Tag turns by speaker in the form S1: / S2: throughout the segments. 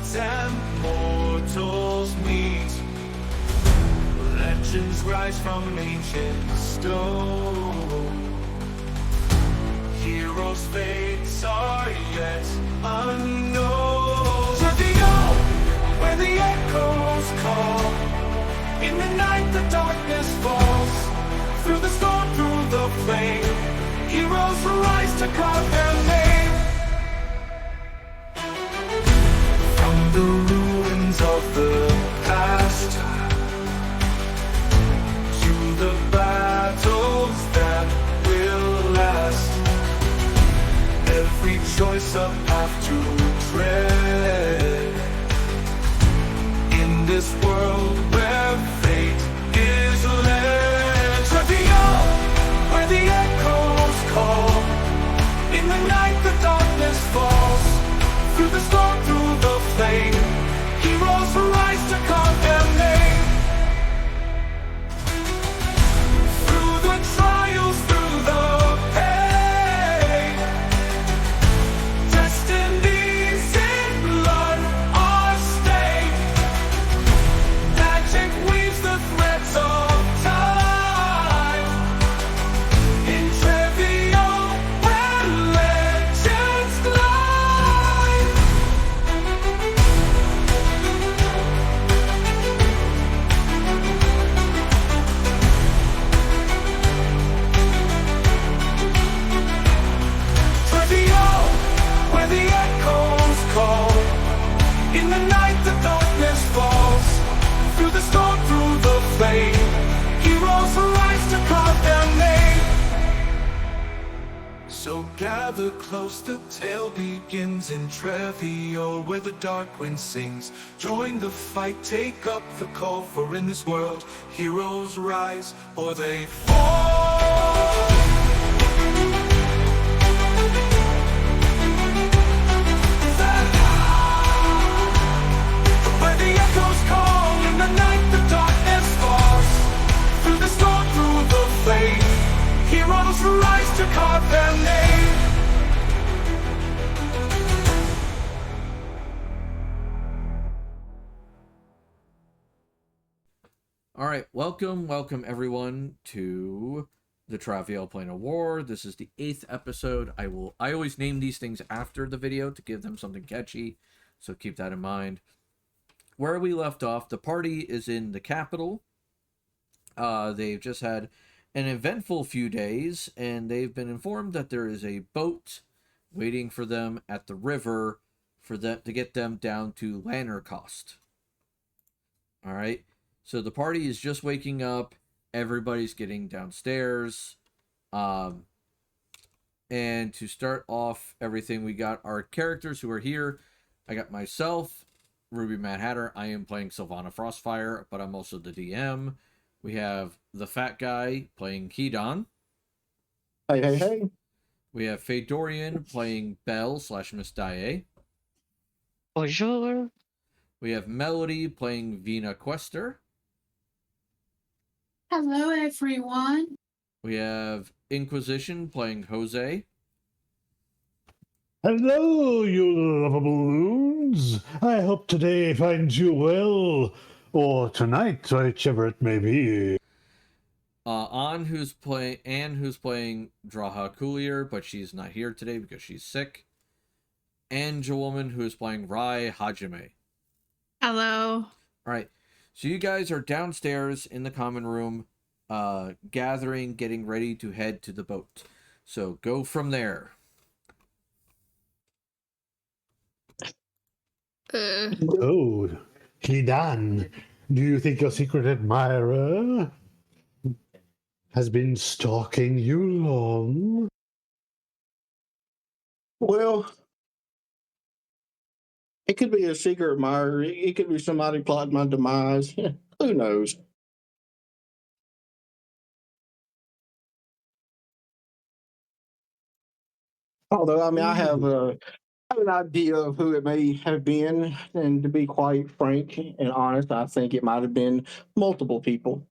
S1: gods and mortals meet. Legends rise from ancient stone. Heroes' fates are yet unknown. Travial, where the echoes call. In the night the darkness falls. Through the storm, through the flame, heroes rise to carve their name. From the ruins of the past to the battles that will last, every choice a path to tread. In this world where fate is led, Travial, where the echoes call. In the night the darkness falls. Through the storm, through the flame, heroes rise to carve their name. Through the trials, through the pain, destinies in blood are stained. Magic weaves the threads of time. In Travial, where legends glide. Travial, where the echoes call. In the night the darkness falls. Through the storm, through the flame, heroes rise to carve their name. So gather close, the tale begins in Travial, where the dark wind sings. Join the fight, take up the call, for in this world heroes rise or they fall. Where the echoes call, in the night the darkness falls. Through the storm, through the flame, heroes rise to carve their name.
S2: All right, welcome everyone to the Travial Planar War. This is the 8th episode. I always name these things after the video to give them something catchy, so keep that in mind. Where we left off, the party is in the capital. They've just had an eventful few days, and they've been informed that there is a boat waiting for them at the river for them to get them down to Planar cost. All right. So the party is just waking up. Everybody's getting downstairs. And to start off everything, we got our characters who are here. I got myself, Ruby Mad Hatter. I am playing Sylvana Frostfire, but I'm also the DM. We have the fat guy playing Hedon.
S3: Hey.
S2: We have Fedorian playing Belle / Miss Daye.
S4: Bonjour.
S2: We have Melody playing Vina Quester.
S5: Hello, everyone.
S2: We have Inquisition playing Jose.
S3: Hello, you lovable loons. I hope today finds you well, or tonight, whichever it may be.
S2: Anne, who's playing Draha Coolier, but she's not here today because she's sick. And Woman, who is playing Rai Hajime.
S5: Hello.
S2: All right, so you guys are downstairs in the common room, gathering, getting ready to head to the boat. So go from there.
S3: Oh, Hidan, do you think your secret admirer has been stalking you long?
S6: Well, it could be a secret admirer. It could be somebody plotting my demise. Who knows? Although, I mean, I have an idea of who it may have been, and to be quite frank and honest, I think it might have been multiple people.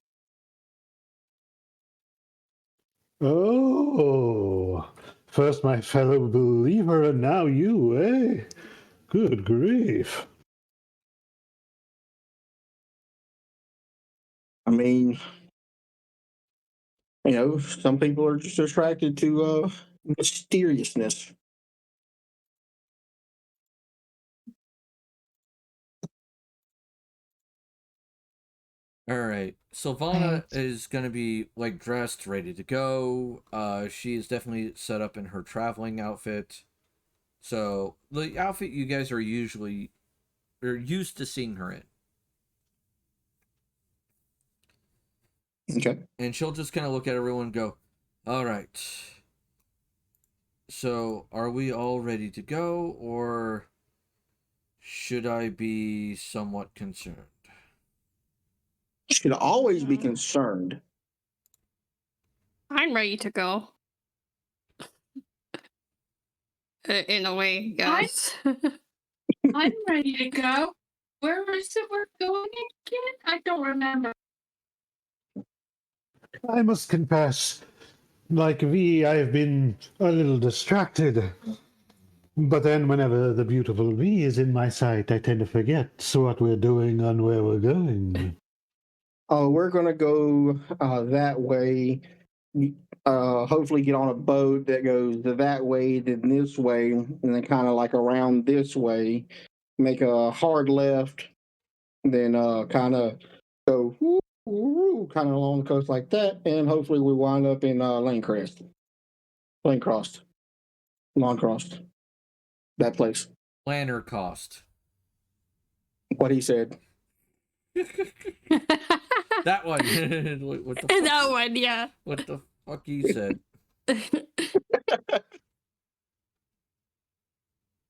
S3: Oh, first my fellow believer, and now you, eh? Good grief.
S6: mean, some people are just attracted to mysteriousness.
S2: All right. Sylvana is going to be like dressed, ready to go. She is definitely set up in her traveling outfit. So the outfit you guys are used to seeing her in.
S6: Okay.
S2: And she'll just kind of look at everyone and go, "All right. So, are we all ready to go, or should I be somewhat concerned?"
S6: Should always be concerned.
S7: I'm ready to go. In a way, guys.
S5: I'm ready to go. Where is it we're going again? I don't remember.
S3: I must confess, like V, I've been a little distracted. But then, whenever the beautiful V is in my sight, I tend to forget what we're doing and where we're going.
S6: Oh, we're gonna go that way. Hopefully, get on a boat that goes that way, then this way, and then kind of like around this way. Make a hard left, then kind of go kind of along the coast like that, and hopefully we wind up in Lanecrossed, Longcrossed, that place.
S2: Planar cost.
S6: What he said.
S2: That one. What the fuck?
S7: That one, yeah.
S2: What the fuck you said?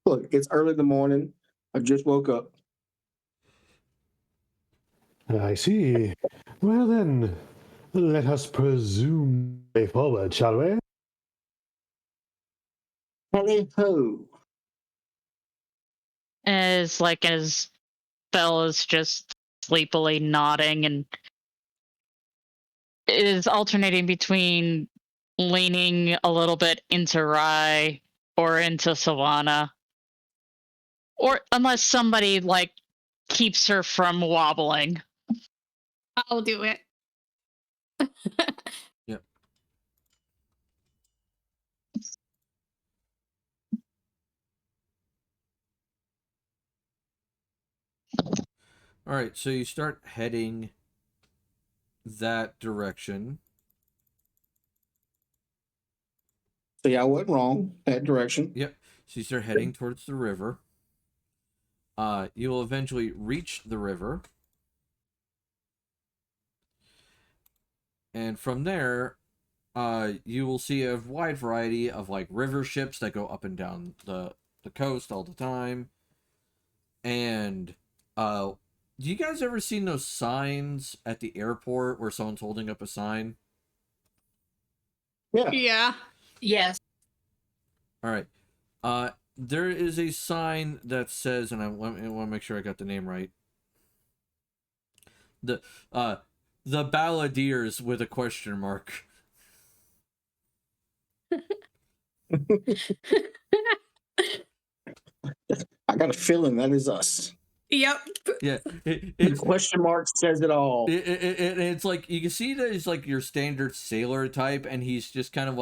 S6: Look, it's early in the morning. I just woke up.
S3: I see. Well then, let us presume way forward, shall we?
S6: Hey ho.
S4: As Bella's just sleepily nodding and is alternating between leaning a little bit into Rye or into Savannah. Or unless somebody keeps her from wobbling.
S7: I'll do it.
S2: Yep. All right, so you start heading that direction.
S6: So yeah, I wasn't wrong. That direction.
S2: Yep. So you start heading towards the river. You will eventually reach the river. And from there, you will see a wide variety of river ships that go up and down the coast all the time. And do you guys ever seen those signs at the airport where someone's holding up a sign?
S6: Yeah.
S7: Yeah.
S5: Yes.
S2: All right. There is a sign that says, and I want to make sure I got the name right. The Balladeers with a question mark.
S6: I got a feeling that is us.
S7: Yep.
S2: Yeah,
S6: The
S2: it's
S6: question mark says it all.
S2: it's like you can see that he's like your standard sailor type, and he's just kind of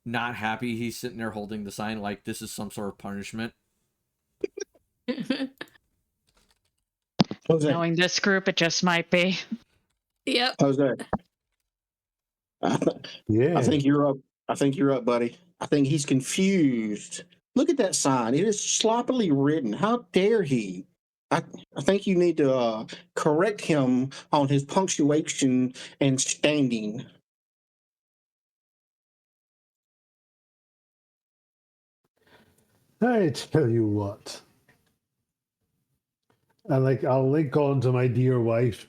S2: not happy. He's sitting there holding the sign like this is some sort of punishment.
S6: Jose,
S4: Knowing this group, it just might be.
S7: Yep.
S6: Jose.
S3: Yeah.
S6: I think you're up. I think you're up, buddy. I think he's confused. Look at that sign. It is sloppily written. How dare he? I think you need to correct him on his punctuation and standing.
S3: I tell you what. I'll link on to my dear wife.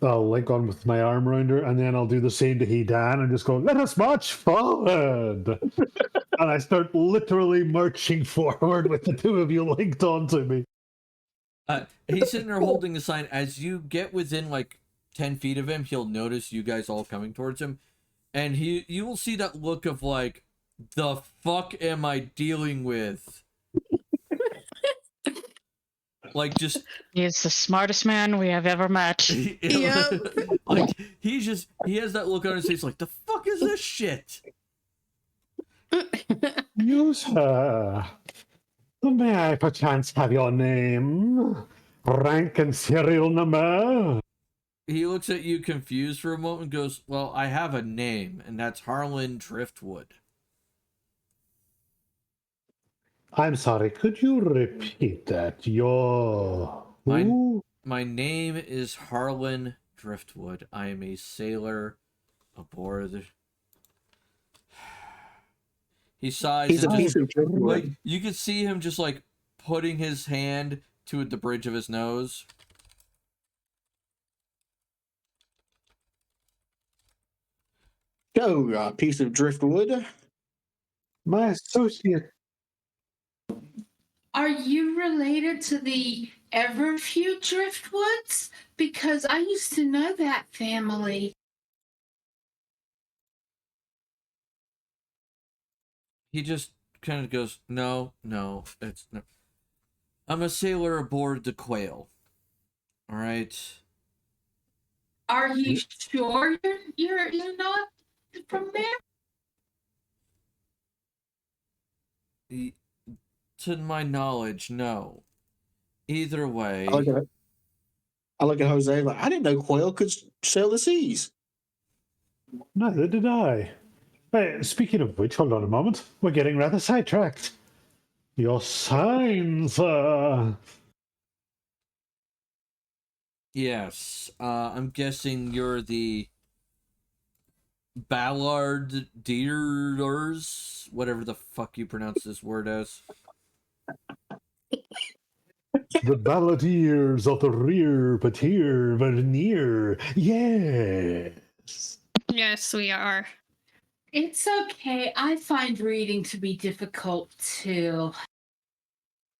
S3: I'll link on with my arm around her, and then I'll do the same to Hedan and just go, let us march forward. And I start literally marching forward with the two of you linked onto me.
S2: He's sitting there holding the sign. As you get within 10 feet of him, he'll notice you guys all coming towards him, and you will see that look of the fuck am I dealing with? Like, just
S4: He's the smartest man we have ever met.
S7: Yep.
S2: like he has that look on his face like, the fuck is this shit?
S3: You, sir. May I perchance have your name, rank, and serial number?
S2: He looks at you confused for a moment and goes, well, I have a name, and that's Harlan Driftwood.
S3: I'm sorry, could you repeat that? Your who?
S2: My name is Harlan Driftwood. I am a sailor aboard the... He sighs
S6: He's a
S2: and
S6: piece
S2: just,
S6: of driftwood.
S2: like, you could see him just like putting his hand to the bridge of his nose.
S6: Go, piece of driftwood.
S3: My associate.
S5: Are you related to the Everfew Driftwoods? Because I used to know that family.
S2: He just kind of goes, no, it's no. I'm a sailor aboard the Quail. All right.
S5: Are you sure you're not from there?
S2: To my knowledge, no. Either way,
S6: I look at Jose like, I didn't know quail could sail the seas.
S3: Neither did I. Hey, speaking of which, hold on a moment. We're getting rather sidetracked. Your signs,
S2: yes. I'm guessing you're the Ballard Deers, whatever the fuck you pronounce this word as.
S3: the balladeers of the rear patir vernier. Yes.
S7: Yes, we are.
S5: It's okay. I find reading to be difficult too.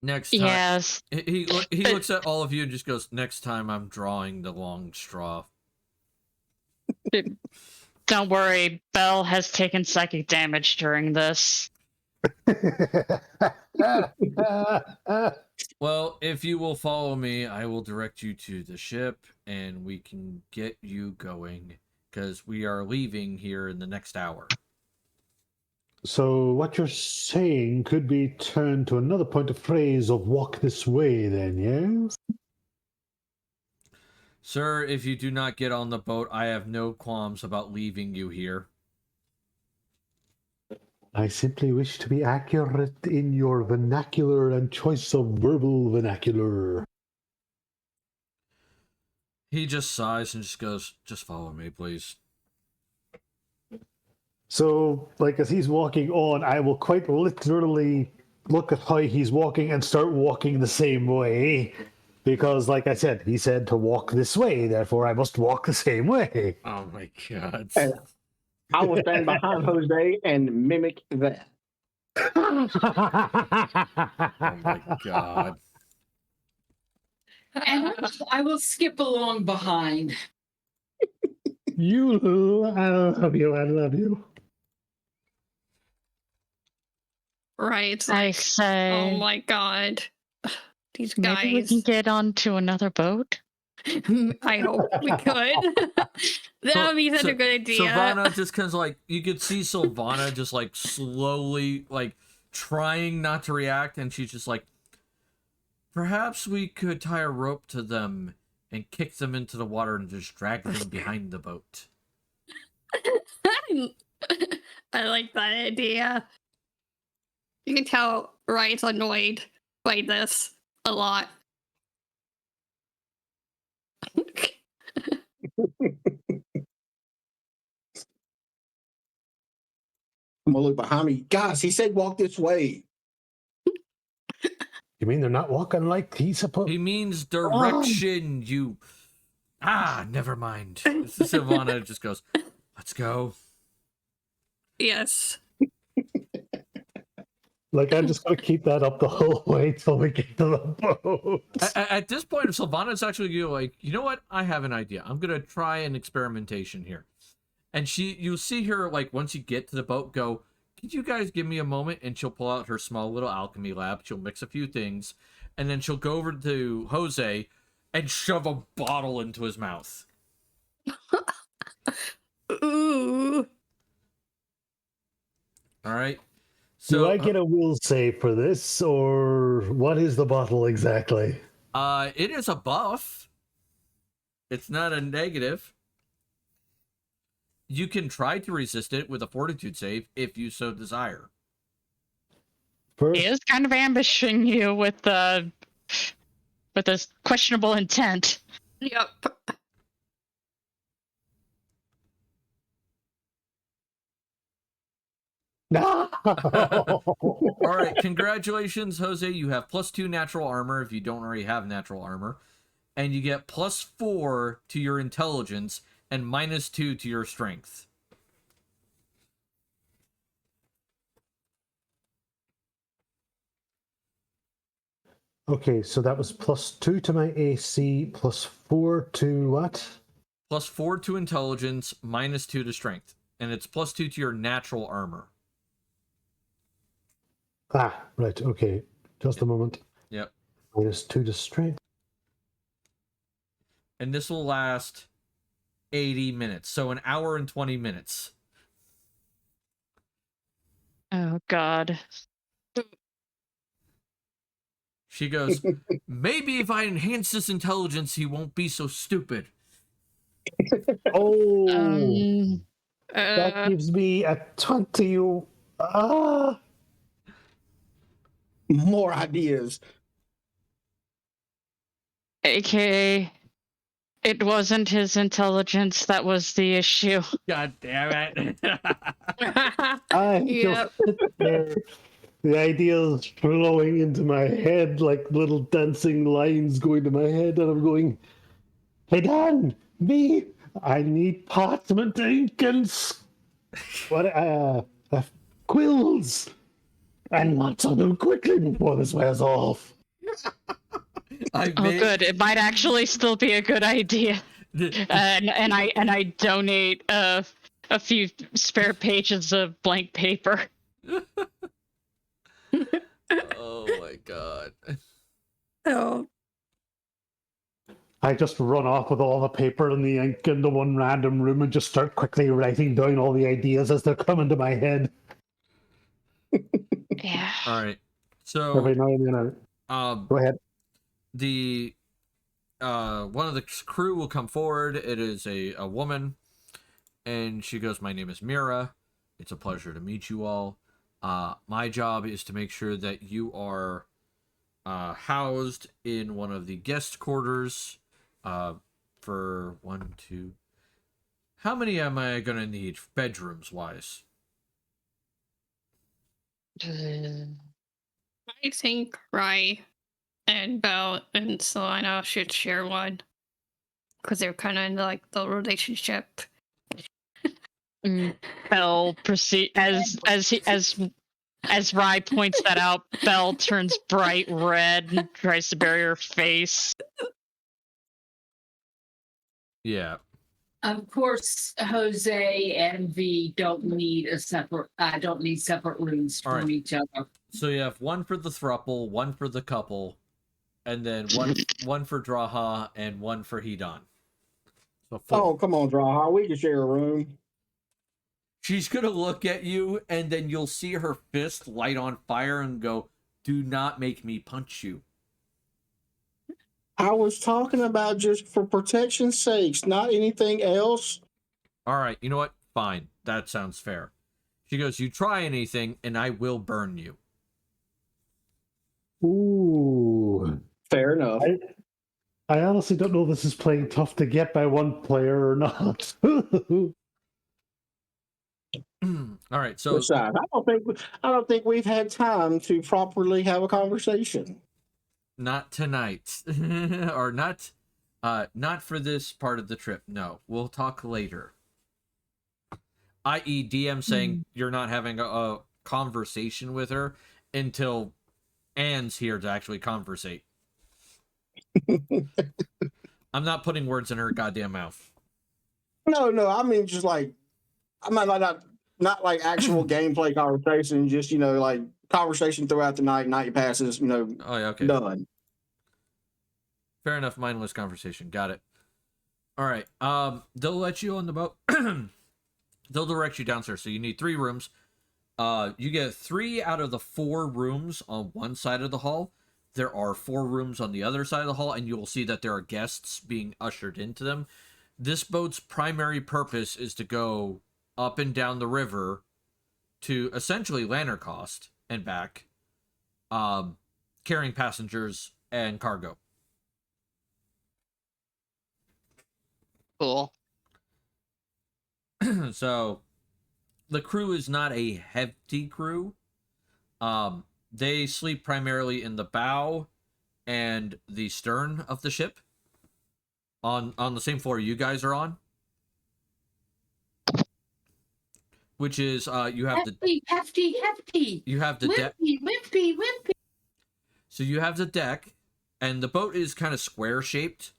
S2: Next time,
S4: Yes.
S2: he looks at all of you and just goes, next time I'm drawing the long straw.
S4: Don't worry, Belle has taken psychic damage during this.
S2: Well, if you will follow me, I will direct you to the ship and we can get you going because we are leaving here in the next hour.
S3: So what you're saying could be turned to another point of phrase of walk this way then, yes?
S2: Sir, if you do not get on the boat, I have no qualms about leaving you here.
S3: I simply wish to be accurate in your vernacular and choice of verbal vernacular.
S2: He just sighs and just goes, just follow me, please.
S3: So, like, as he's walking on, I will quite literally look at how he's walking and start walking the same way. Because, like I said, he said to walk this way, therefore I must walk the same way.
S2: Oh my god.
S6: And I will stand behind Jose and mimic that.
S2: Oh my god.
S5: And I will skip along behind.
S3: You, I love you, I love you.
S7: Right.
S4: I
S7: Like,
S4: say,
S7: oh my god. These
S4: maybe we
S7: guys.
S4: can get onto another boat.
S7: I hope we could. That would be such a good idea.
S2: Sylvana just kind of like, you could see Sylvana just like slowly, like trying not to react, and she's just like, perhaps we could tie a rope to them and kick them into the water and just drag them behind the boat.
S7: I like that idea. You can tell Ryan's annoyed by this a lot.
S6: I'm gonna look behind me. Guys, he said walk this way.
S3: You mean they're not walking like he's supposed?
S2: He means direction, you... never mind. Sylvana just goes, let's go.
S7: Yes.
S3: Like, I'm just going to keep that up the whole way till we get to the boat.
S2: At this point, Sylvana's actually like, you know what? I have an idea. I'm going to try an experimentation here. And you'll see her, like, once you get to the boat, go, could you guys give me a moment? And she'll pull out her small little alchemy lab. She'll mix a few things, and then she'll go over to Jose and shove a bottle into his mouth.
S7: Ooh.
S2: All right.
S3: Do
S2: So
S3: I get a will save for this, or what is the bottle exactly?
S2: it is a buff. It's not a negative. You can try to resist it with a fortitude save if you so desire.
S3: First,
S4: He is kind of ambushing you with this questionable intent.
S7: Yep.
S3: no.
S2: All right, congratulations, Jose. You have +2 natural armor if you don't already have natural armor, and you get +4 to your intelligence and -2 to your strength.
S3: Okay, so that was +2 to my AC, +4 to what?
S2: +4 to intelligence, -2 to strength, and it's +2 to your natural armor.
S3: Ah, right. Okay, just a moment.
S2: Yep.
S3: -2 to strength.
S2: And this will last 80 minutes, so an hour and 20 minutes.
S4: Oh God.
S2: She goes, maybe if I enhance this intelligence, he won't be so stupid.
S3: Oh, that
S7: Uh,
S3: gives me a 20. Ah,
S6: More ideas.
S4: AKA, it wasn't his intelligence that was the issue.
S2: God damn it.
S3: I
S7: Yep.
S3: just sit there. The ideas flowing into my head like little dancing lines going to my head, and I'm going, "Hey Dan, me, I need parchment ink and quills, and lots of them quickly before this wears off."
S2: I
S4: Oh, good. It might actually still be a good idea. And I donate a few spare pages of blank paper.
S2: Oh my god.
S7: Oh,
S3: I just run off with all the paper and the ink into one random room and just start quickly writing down all the ideas as they're coming to my head.
S4: Yeah.
S2: All right. So
S3: Every now and then, go ahead.
S2: the one of the crew will come forward. It is a woman, and she goes, my name is Mira. It's a pleasure to meet you all. My job is to make sure that you are housed in one of the guest quarters for 1, 2. How many am I gonna need bedrooms wise?
S7: I think Rye and Belle and Selena should share one because they're kind of in like the relationship.
S4: Belle proceed as Rye points that out. Belle turns bright red and tries to bury her face.
S2: Yeah.
S5: Of course, Jose and V don't need separate rooms
S2: All
S5: from
S2: right.
S5: each other.
S2: So you have one for the throuple, one for the couple, and then one for Draha and one for Hedon. So 4.
S6: Oh, come on, Draha. We can share a room.
S2: She's gonna look at you, and then you'll see her fist light on fire and go, "Do not make me punch you."
S6: I was talking about just for protection's sakes, not anything else.
S2: All right, you know what? Fine, that sounds fair. She goes, "You try anything, and I will burn you."
S3: Ooh.
S6: Fair enough.
S3: I honestly don't know if this is playing tough to get by one player or not.
S2: All right, so
S6: Besides, I don't think we've had time to properly have a conversation.
S2: not tonight, or not for this part of the trip. No, we'll talk later. I.e., DM saying you're not having a conversation with her until Anne's here to actually conversate. I'm not putting words in her goddamn mouth.
S6: No, I mean just like I'm not not like actual gameplay conversation, just like conversation throughout the night. Night passes,
S2: Oh yeah, okay.
S6: done.
S2: Fair enough. Mindless conversation. Got it. All right. They'll let you on the boat. They'll direct you downstairs. So you need 3 rooms. You get 3 out of the 4 rooms on one side of the hall. There are 4 rooms on the other side of the hall, and you will see that there are guests being ushered into them. This boat's primary purpose is to go up and down the river to essentially Lanarcost and back, carrying passengers and cargo.
S4: Cool.
S2: So the crew is not a hefty crew. They sleep primarily in the bow and the stern of the ship, on the same floor you guys are on, which is you have
S5: hefty.
S2: you have the deck.
S5: Wimpy.
S2: So you have the deck, and the boat is kind of square shaped.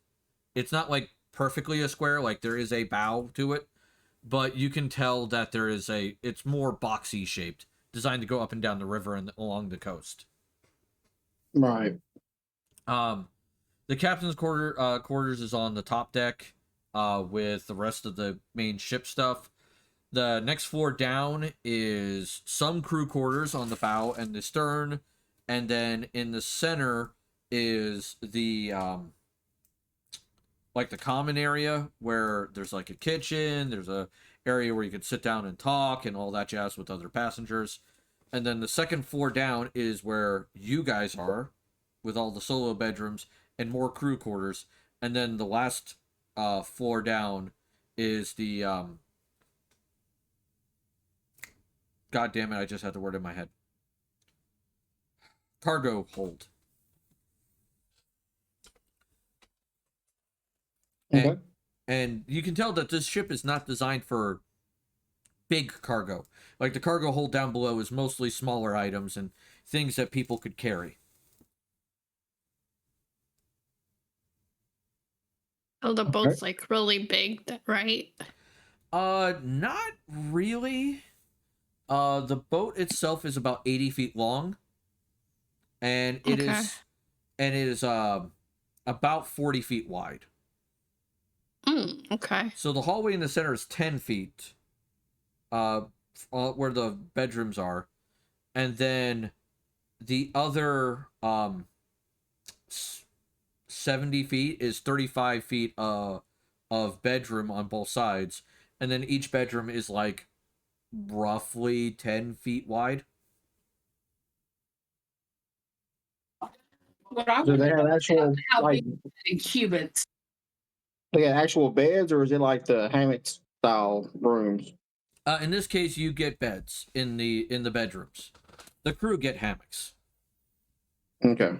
S2: It's not like perfectly a square, like there is a bow to it, but you can tell that it's more boxy shaped, designed to go up and down the river and along the coast.
S6: Right.
S2: The captain's quarters is on the top deck, with the rest of the main ship stuff. The next floor down is some crew quarters on the bow and the stern, and then in the center is the like the common area where there's like a kitchen, there's a area where you can sit down and talk and all that jazz with other passengers. And then the second floor down is where you guys are, with all the solo bedrooms and more crew quarters. And then the last floor down is the God damn it, I just had the word in my head. Cargo hold.
S6: Okay.
S2: And you can tell that this ship is not designed for big cargo. Like the cargo hold down below is mostly smaller items and things that people could carry.
S7: Oh, the
S6: Okay.
S7: boat's like really big, right?
S2: Not really. The boat itself is about 80 feet long, and it is about 40 feet wide.
S7: Okay.
S2: So the hallway in the center is 10 feet, where the bedrooms are, and then the other 70 feet is 35 feet of bedroom on both sides, and then each bedroom is like roughly 10 feet wide.
S5: What I
S6: Do
S5: want
S6: they
S5: to
S6: have
S5: know is
S6: actual
S5: how
S6: like
S5: big the cubits.
S6: they got actual beds, or is it like the hammock style rooms?
S2: In this case, you get beds in the bedrooms. The crew get hammocks.
S6: Okay.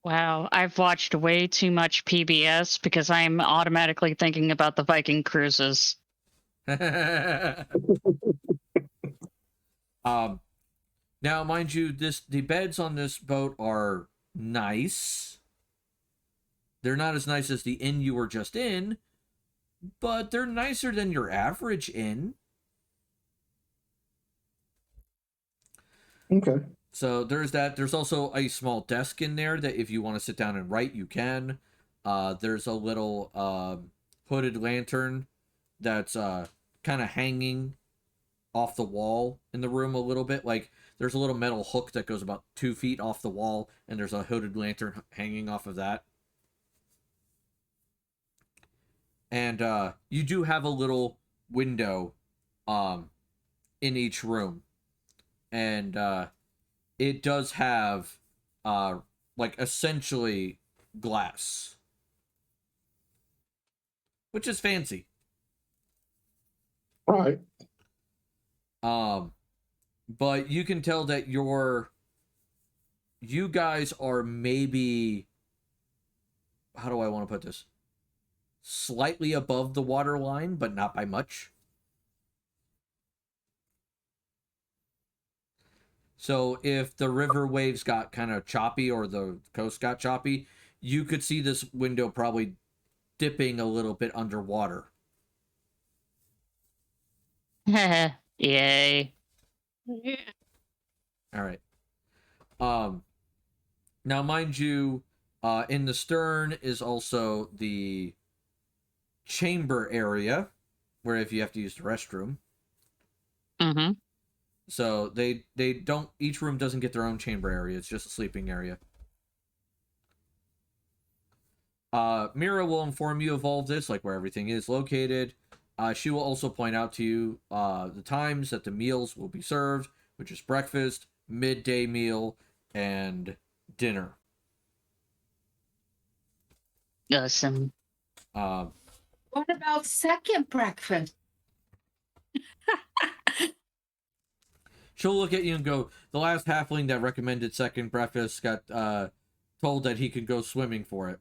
S4: Wow, I've watched way too much PBS because I'm automatically thinking about the Viking cruises.
S2: Now, mind you, the beds on this boat are nice. They're not as nice as the inn you were just in, but they're nicer than your average inn.
S6: Okay.
S2: So there's that. There's also a small desk in there that if you want to sit down and write, you can. There's a little hooded lantern that's kind of hanging off the wall in the room a little bit. Like there's a little metal hook that goes about 2 feet off the wall, and there's a hooded lantern hanging off of that. And you do have a little window in each room. And it does have like essentially glass, which is fancy.
S6: Right.
S2: But you can tell that you guys are maybe, how do I want to put this? Slightly above the water line, but not by much. So if the river waves got kind of choppy or the coast got choppy, you could see this window probably dipping a little bit underwater.
S4: Yay.
S7: Yeah.
S2: All right. Now, mind you, in the stern is also the chamber area, where if you have to use the restroom.
S4: Mm-hmm.
S2: So they don't. Each room doesn't get their own chamber area. It's just a sleeping area. Mira will inform you of all of this, like where everything is located. She will also point out to you the times that the meals will be served, which is breakfast, midday meal, and dinner.
S4: Awesome.
S2: Um,
S5: What about second breakfast?
S2: she'll look at you and go, "The last halfling that recommended second breakfast got told that he could go swimming for it."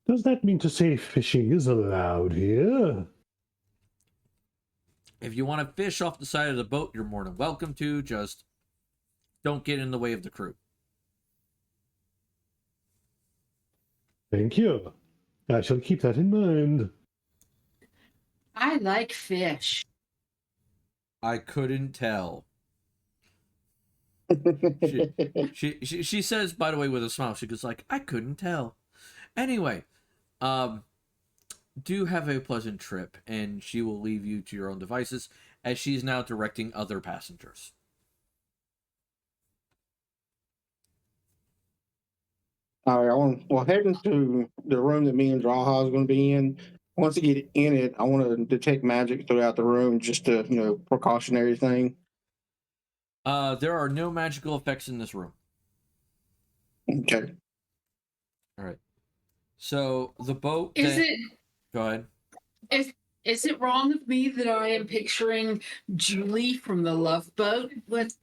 S3: Does that mean to say fishing is allowed here?
S2: If you want to fish off the side of the boat, you're more than welcome to. Just don't get in the way of the crew.
S3: Thank you. I shall keep that in mind.
S5: I like fish.
S2: I couldn't tell. She says, by the way, with a smile, she goes like, "I couldn't tell." Anyway, um, do have a pleasant trip, and she will leave you to your own devices as she's now directing other passengers.
S6: All right, well, heading to the room that me and Draha is going to be in. Once I get in it, I want to detect magic throughout the room, just a precautionary thing.
S2: There are no magical effects in this room.
S6: Okay.
S2: All right. So the boat.
S5: Is it
S2: Go ahead.
S5: is it wrong of me that I am picturing Julie from the Love Boat with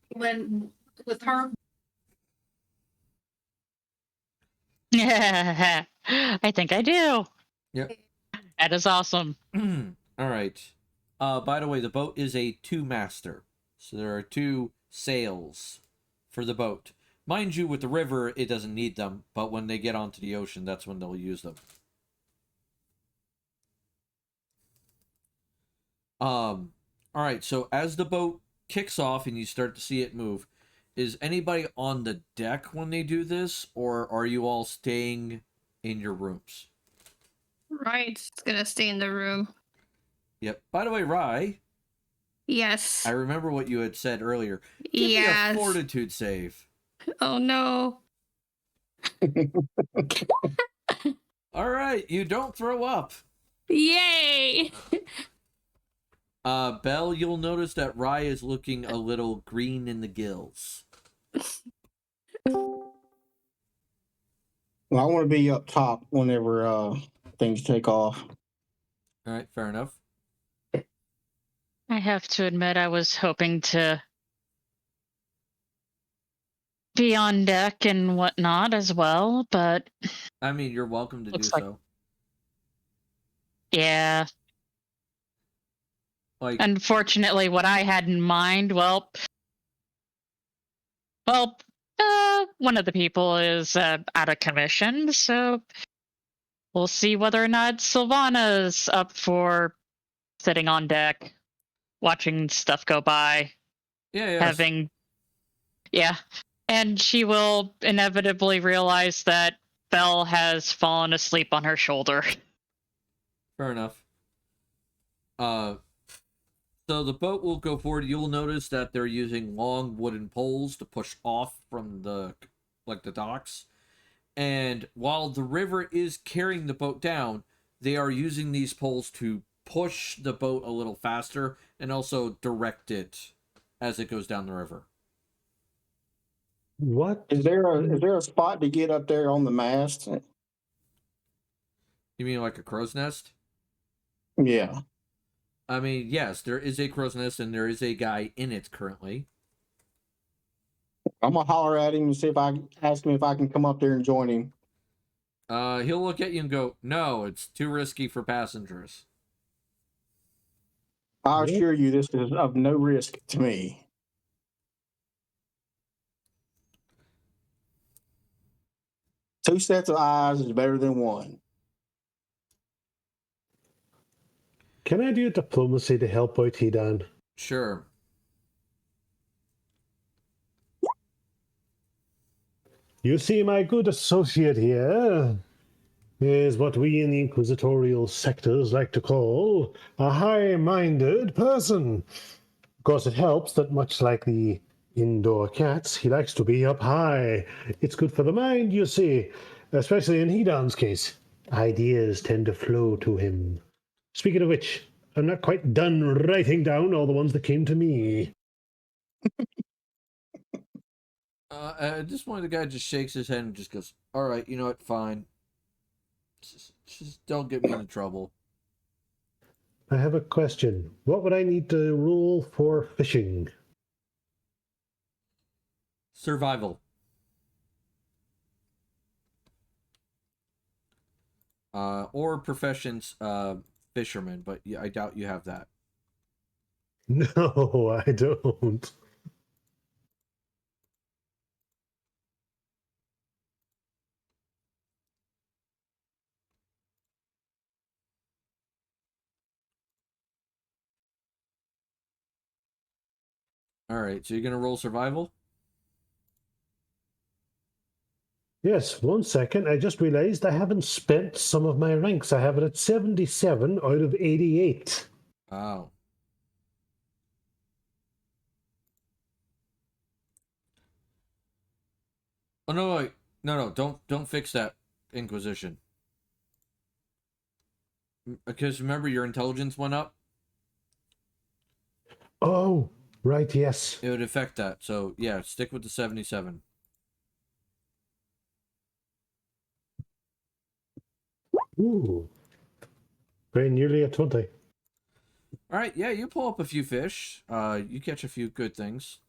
S5: her?
S4: I think I do.
S2: Yep.
S4: That is awesome.
S2: All right. By the way, the boat is a two-master, so there are two sails for the boat. Mind you, with the river, it doesn't need them, but when they get onto the ocean, that's when they'll use them. All right. So as the boat kicks off and you start to see it move, is anybody on the deck when they do this, or are you all staying in your rooms?
S7: Right, it's gonna stay in the room.
S2: Yep. By the way, Rye,
S7: Yes.
S2: I remember what you had said earlier. Give me a
S7: Yes.
S2: fortitude save.
S7: Oh no.
S2: All right, you don't throw up.
S7: Yay!
S2: Belle, you'll notice that Rye is looking a little green in the gills.
S6: Well, I want to be up top whenever things take off.
S2: All right, fair enough.
S4: I have to admit, I was hoping to be on deck and whatnot as well, but
S2: I mean, you're welcome to do
S4: looks like,
S2: so.
S4: yeah.
S2: Like,
S4: Unfortunately, what I had in mind, well, one of the people is out of commission, so we'll see whether or not Sylvana's up for sitting on deck, watching stuff go by,
S2: yeah,
S4: having, yeah. And she will inevitably realize that Belle has fallen asleep on her shoulder.
S2: fair enough. So the boat will go forward. You'll notice that they're using long wooden poles to push off from the docks. And while the river is carrying the boat down, they are using these poles to push the boat a little faster and also direct it as it goes down the river.
S3: What?
S6: Is there a spot to get up there on the mast?
S2: You mean like a crow's nest?
S6: Yeah.
S2: I mean, yes, there is a crow's nest and there is a guy in it currently.
S6: I'm gonna holler at him and see if I ask him if I can come up there and join him.
S2: He'll look at you and go, "No, it's too risky for passengers."
S6: I assure you, this is of no risk to me. Two sets of eyes is better than one.
S3: Can I do diplomacy to help out Hidan?
S2: Sure.
S3: You see, my good associate here is what we in the inquisitorial sectors like to call a high-minded person. Of course, it helps that much like the indoor cats, he likes to be up high. It's good for the mind, you see, especially in Hidan's case. Ideas tend to flow to him. Speaking of which, I'm not quite done writing down all the ones that came to me.
S2: At this point, the guy just shakes his head and just goes, "All right, you know what? Fine. Just don't get me into trouble."
S3: I have a question. What would I need to roll for fishing?
S2: Survival. Or professions, fisherman, but yeah, I doubt you have that.
S3: No, I don't.
S2: All right, so you're gonna roll survival.
S3: Yes, 1 second. I just realized I haven't spent some of my ranks. I have it at 77 out of 88.
S2: Oh. Oh no, wait. No, don't fix that, Inquisition. Because remember, your intelligence went up.
S3: Oh, right, yes.
S2: It would affect that. So yeah, stick with the 77.
S3: Ooh. Very nearly at 20.
S2: All right, yeah, you pull up a few fish. You catch a few good things.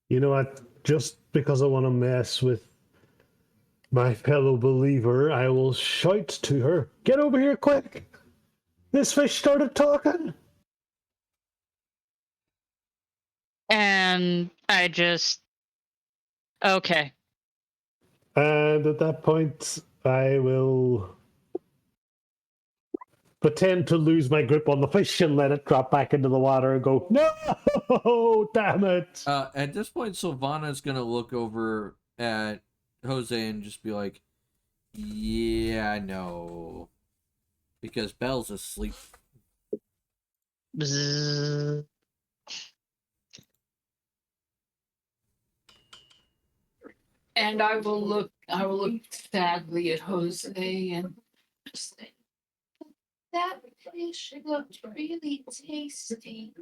S3: You know what? Just because I want to mess with my fellow believer, I will shout to her, "Get over here quick! This fish started talking!"
S4: And I just. Okay.
S3: And at that point, I will pretend to lose my grip on the fish and let it drop back into the water and go, "No! Damn it!"
S2: At this point, Sylvana's gonna look over at Jose and just be like, "Yeah, no," because Belle's asleep.
S4: Bzzz.
S5: And I will look sadly at Jose and say, that fish looked really tasty.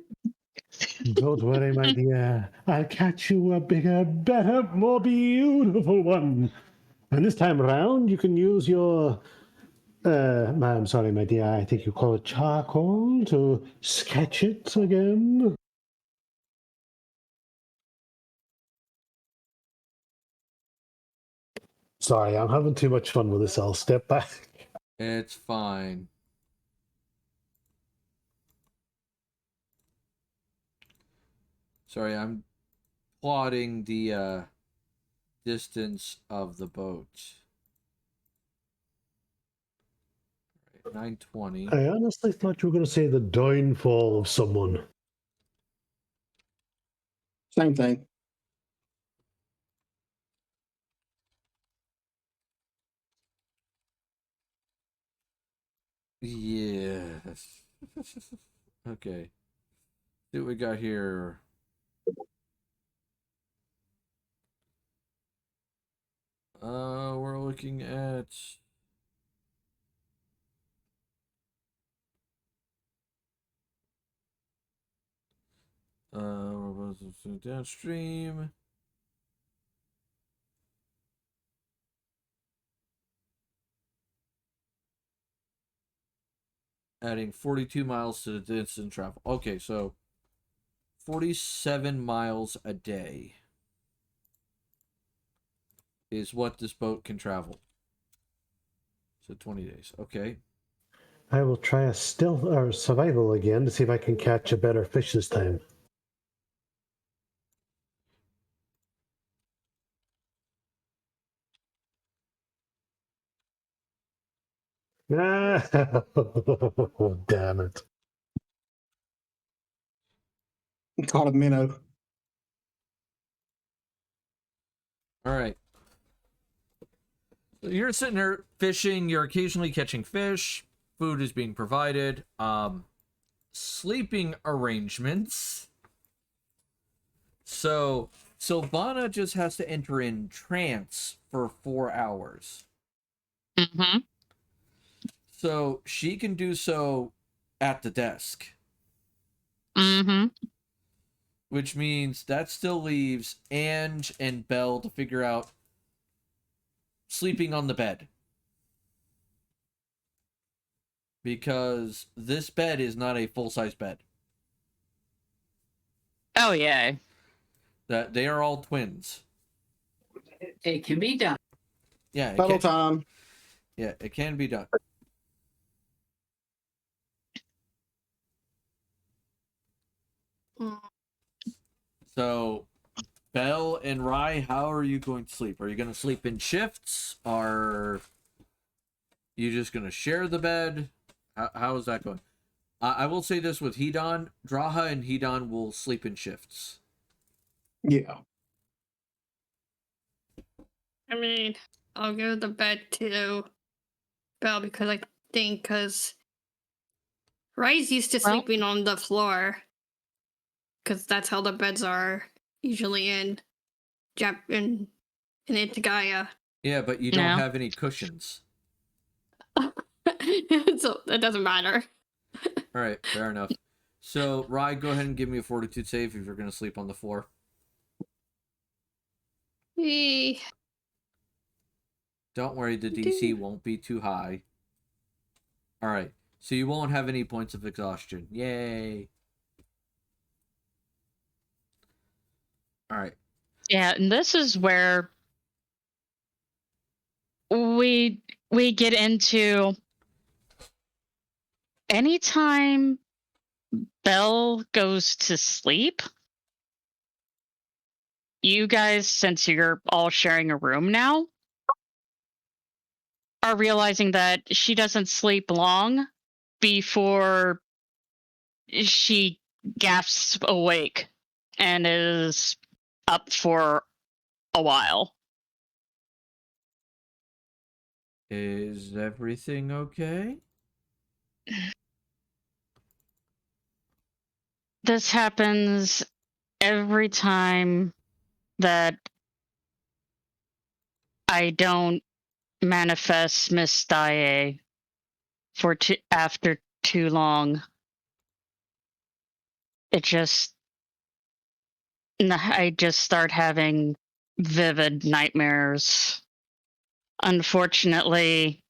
S3: Don't worry, my dear. I'll catch you a bigger, better, more beautiful one. And this time around, you can use your. I'm sorry, my dear. I think you call it charcoal to sketch it again. Sorry, I'm having too much fun with this. I'll step back.
S2: It's fine. Sorry, I'm plotting the distance of the boat. 920.
S3: I honestly thought you were going to say the downfall of someone.
S6: Same thing.
S2: Yes. Okay. See what we got here. We're looking at we're about to downstream. Adding 42 miles to the distance travel. Okay, so 47 miles a day is what this boat can travel. So 20 days. Okay.
S3: I will try a stealth or survival again to see if I can catch a better fish this time. Damn it.
S6: Caught a minnow.
S2: All right. So you're sitting there fishing. You're occasionally catching fish. Food is being provided. Sleeping arrangements. So Sylvana just has to enter in trance for 4 hours.
S4: Mm-hmm.
S2: So she can do so at the desk.
S4: Mm-hmm.
S2: Which means that still leaves Ange and Belle to figure out sleeping on the bed. Because this bed is not a full-size bed.
S4: Oh yeah.
S2: That they are all twins.
S5: It can be done.
S2: Yeah, it
S6: Battle
S2: can,
S6: time.
S2: yeah, it can be done.
S7: Mm.
S2: So, Belle and Rye, how are you going to sleep? Are you going to sleep in shifts? Are you just going to share the bed? How is that going? I will say this with Hedon. Draha and Hedon will sleep in shifts.
S6: Yeah.
S7: I mean, I'll go to bed to Belle because I think because Rye's used to
S4: Well-
S7: sleeping on the floor because that's how the beds are usually in in Itagaya.
S2: Yeah, but you don't
S4: No.
S2: have any cushions.
S7: So it doesn't matter.
S2: All right, fair enough. So, Rye, go ahead and give me a fortitude save if you're going to sleep on the floor.
S7: Eh,
S2: Don't worry, the DC won't be too high. All right, so you won't have any points of exhaustion. Yay! All right.
S4: Yeah, and this is where we get into anytime Belle goes to sleep, you guys, since you're all sharing a room now, are realizing that she doesn't sleep long before she gasps awake and is up for a while.
S2: Is everything okay?
S4: This happens every time that I don't manifest Miss Daae for after too long. I just start having vivid nightmares. Unfortunately,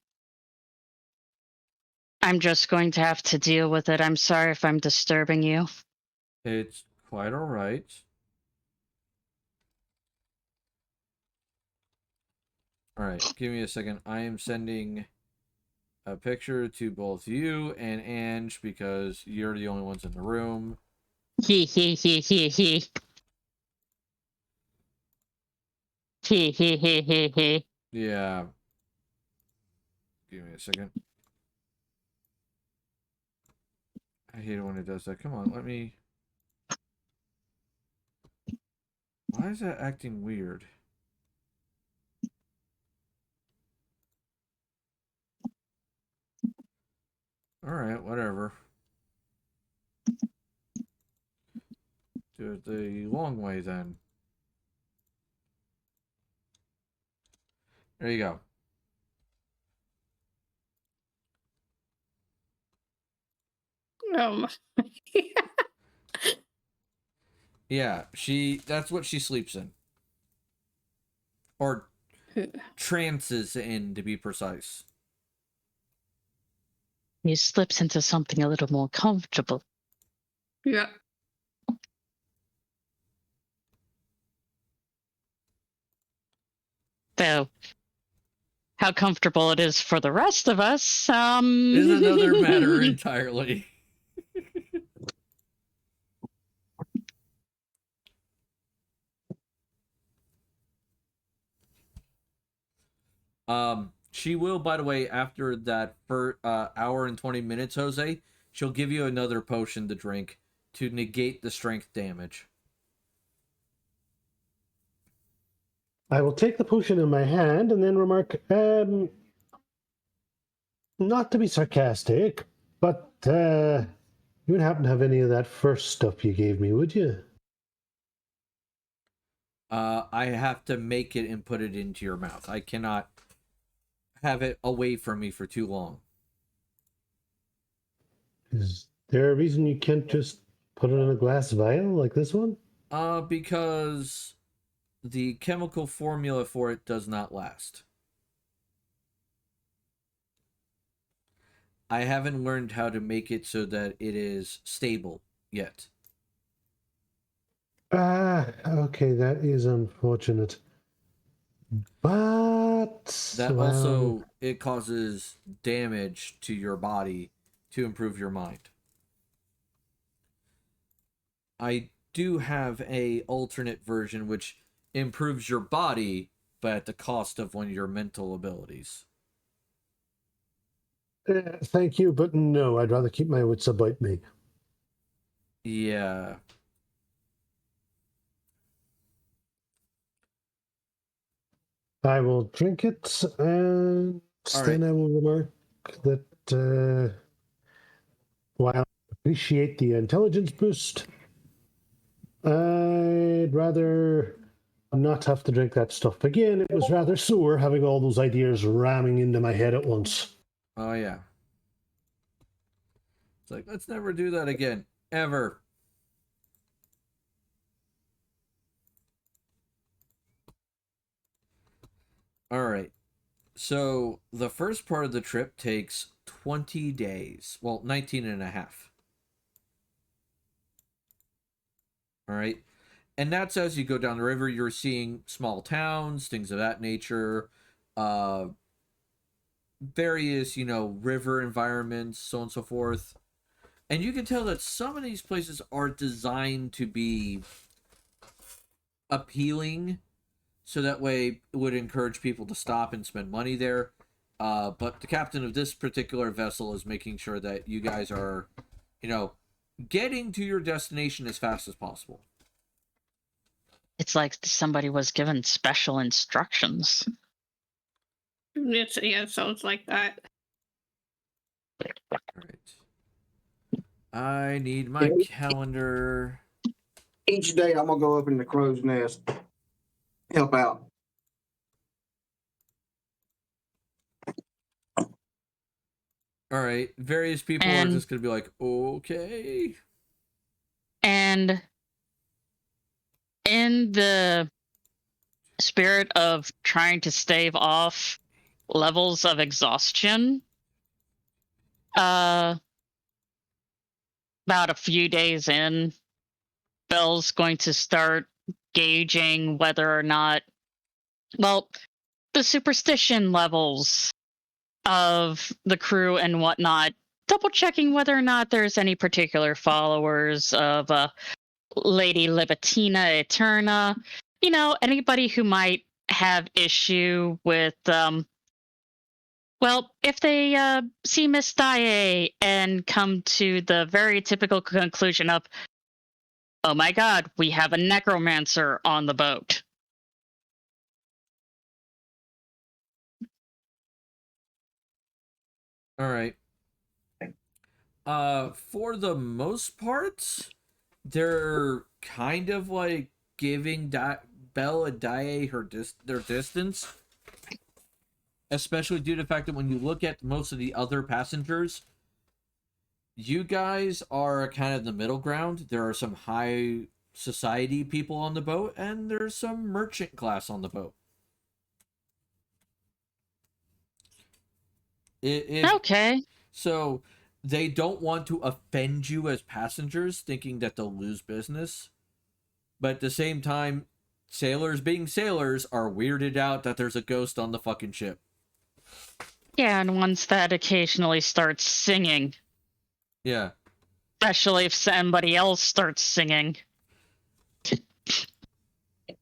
S4: I'm just going to have to deal with it. I'm sorry if I'm disturbing you.
S2: It's quite all right. All right, give me a second. I am sending a picture to both you and Ange because you're the only ones in the room.
S4: He he he he he. He he he he he.
S2: Yeah. Give me a second. I hate it when it does that. Come on, let me... Why is that acting weird? Alright, whatever. Do it the long way then. There you go.
S7: Um,
S2: Yeah, that's what she sleeps in. Or trances in, to be precise.
S4: He slips into something a little more comfortable.
S7: yeah.
S4: Though, how comfortable it is for the rest of us,
S2: Is another matter entirely. She will, by the way, after that for hour and 20 minutes, Jose, she'll give you another potion to drink to negate the strength damage.
S3: I will take the potion in my hand and then remark, not to be sarcastic, but you would happen to have any of that first stuff you gave me, would you?
S2: I have to make it and put it into your mouth. I cannot have it away from me for too long.
S3: Is there a reason you can't just put it in a glass vial like this one?
S2: Because the chemical formula for it does not last. I haven't learned how to make it so that it is stable yet.
S3: Okay, that is unfortunate. But
S2: That
S3: well,
S2: also, it causes damage to your body to improve your mind. I do have a alternate version which improves your body, but at the cost of one of your mental abilities.
S3: thank you, but no, I'd rather keep my wits about me.
S2: Yeah.
S3: I will drink it, and
S2: All
S3: then
S2: right.
S3: I will remark that while I appreciate the intelligence boost, I'd rather not have to drink that stuff again. It was rather sore having all those ideas ramming into my head at once.
S2: Oh, yeah. It's like, let's never do that again. Ever. All right. So the first part of the trip takes 20 days. Well, 19 and a half. All right. And that's as you go down the river, you're seeing small towns, things of that nature, uh, various, river environments, so on and so forth. And you can tell that some of these places are designed to be appealing, so that way it would encourage people to stop and spend money there. But the captain of this particular vessel is making sure that you guys are, getting to your destination as fast as possible.
S4: It's like somebody was given special instructions.
S7: It sounds like that.
S2: All right. I need my
S6: Yeah.
S2: calendar.
S6: Each day I'm gonna go up in the crow's nest, help out.
S2: All right. Various people are just going to be like, okay.
S4: And in the spirit of trying to stave off levels of exhaustion, about a few days in, Bell's going to start gauging whether or not, well, the superstition levels of the crew and whatnot, double checking whether or not there's any particular followers of Lady Libitina Eterna, anybody who might have issue with, well, if they see Miss Daae and come to the very typical conclusion of, oh my god, we have a necromancer on the boat.
S2: All right. For the most part, they're kind of like giving Belle and Daae their distance, especially due to the fact that when you look at most of the other passengers, you guys are kind of the middle ground. There are some high society people on the boat, and there's some merchant class on the boat.
S4: Okay.
S2: So they don't want to offend you as passengers, thinking that they'll lose business. But at the same time, sailors being sailors are weirded out that there's a ghost on the fucking ship.
S4: Yeah, and ones that occasionally starts singing.
S2: Yeah.
S4: Especially if somebody else starts singing.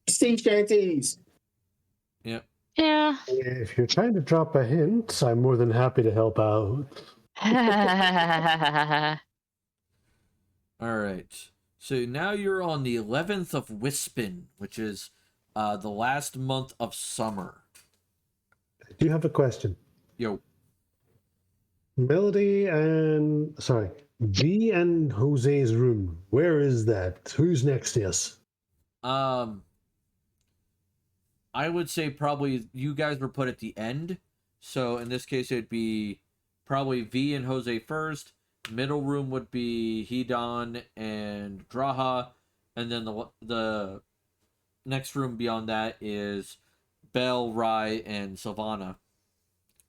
S6: Sea shanties.
S2: Yeah.
S4: Yeah.
S3: If you're trying to drop a hint, I'm more than happy to help out.
S2: All right. So now you're on the 11th of Wispin, which is the last month of summer.
S3: I do have a question.
S2: Yo.
S3: Melody and V and Jose's room. Where is that? Who's next to us?
S2: I would say probably you guys were put at the end. So in this case, it'd be probably V and Jose first. Middle room would be Hedon and Draha. And then the next room beyond that is Bell, Rai, and Sylvana.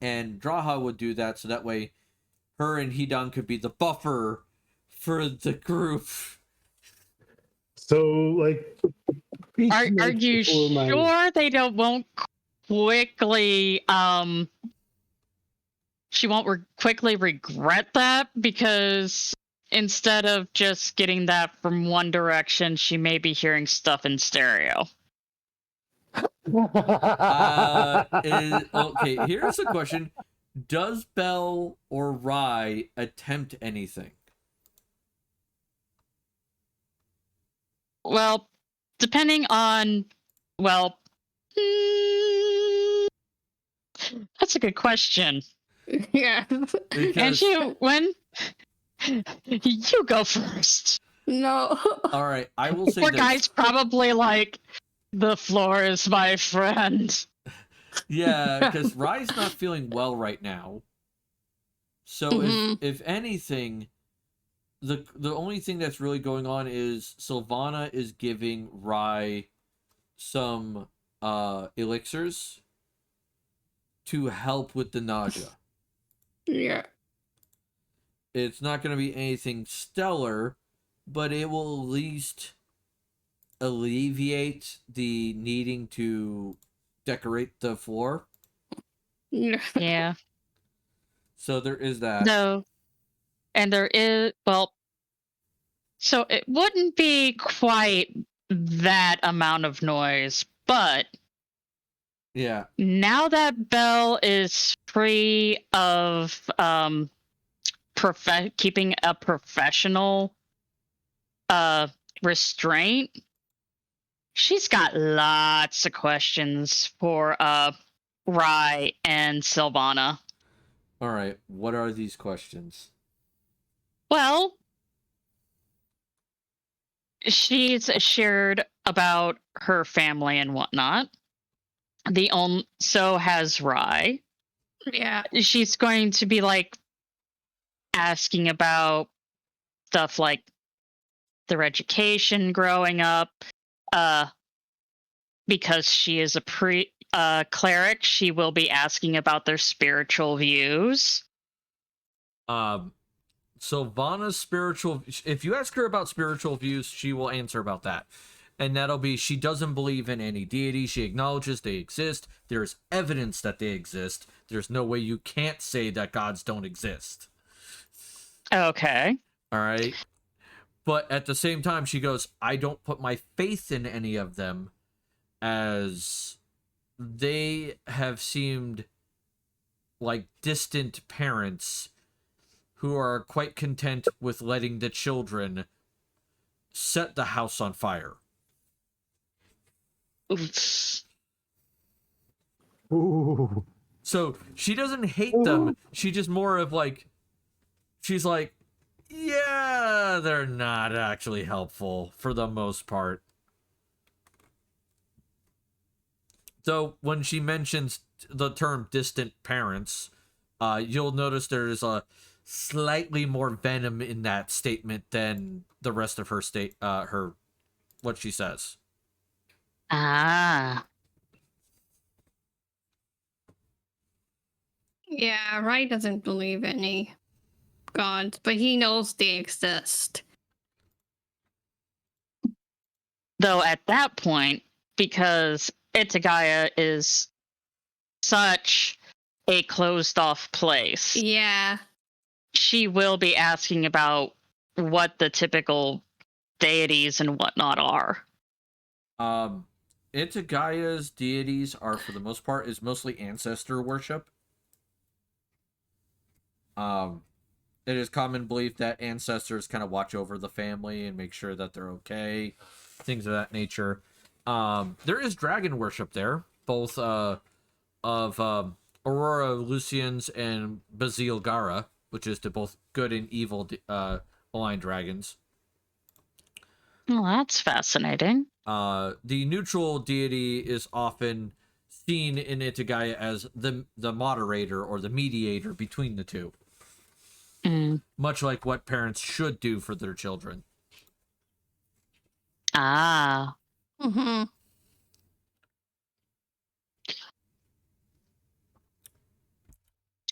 S2: And Draha would do that so that way her and Hedon could be the buffer for the group.
S3: So, like,
S4: Are you sure they won't quickly she won't quickly regret that, because instead of just getting that from one direction, she may be hearing stuff in stereo.
S2: Okay, here's a question. Does Bell or Rai attempt anything?
S4: Well, depending on, well, that's a good question.
S7: Yeah.
S4: And when you go first.
S7: No.
S2: All right, I will say
S4: Poor
S2: this.
S4: guy's probably like, the floor is my friend.
S2: Yeah, because Rai's not feeling well right now. So if anything, the only thing that's really going on is Sylvana is giving Rai some elixirs to help with the nausea.
S7: Yeah.
S2: It's not going to be anything stellar, but it will at least alleviate the needing to decorate the floor.
S4: Yeah.
S2: So there is that.
S4: No. And there is, well, so it wouldn't be quite that amount of noise, but
S2: Yeah.
S4: now that Belle is free of keeping a professional restraint, she's got lots of questions for Rai and Sylvana.
S2: All right. What are these questions?
S4: Well, she's shared about her family and whatnot. So has Rai.
S7: Yeah.
S4: She's going to be like asking about stuff like their education growing up. Because she is a cleric, she will be asking about their spiritual views.
S2: Sylvana's spiritual. If you ask her about spiritual views, she will answer about that. And that'll be she doesn't believe in any deity. She acknowledges they exist. There's evidence that they exist. There's no way you can't say that gods don't exist.
S4: Okay.
S2: All right. But at the same time, she goes, I don't put my faith in any of them, as they have seemed like distant parents who are quite content with letting the children set the house on fire.
S3: Ooh.
S2: So she doesn't hate them. She just more of like, she's like, yeah, they're not actually helpful for the most part. So when she mentions the term distant parents, you'll notice there's a slightly more venom in that statement than the rest of her what she says.
S4: Ah.
S7: Yeah, Rai doesn't believe any gods, but he knows they exist.
S4: Though at that point, because Itagaya is such a closed off place,
S7: Yeah.
S4: she will be asking about what the typical deities and whatnot are.
S2: Itagaya's deities are, for the most part, is mostly ancestor worship. It is common belief that ancestors kind of watch over the family and make sure that they're okay, things of that nature. There is dragon worship there, both of Aurora Lucians and Bazil Gara, which is to both good and evil aligned dragons.
S4: Well, that's fascinating.
S2: The neutral deity is often seen in Itagaya as the moderator or the mediator between the two, much like what parents should do for their children.
S4: Ah.
S7: Mm-hmm.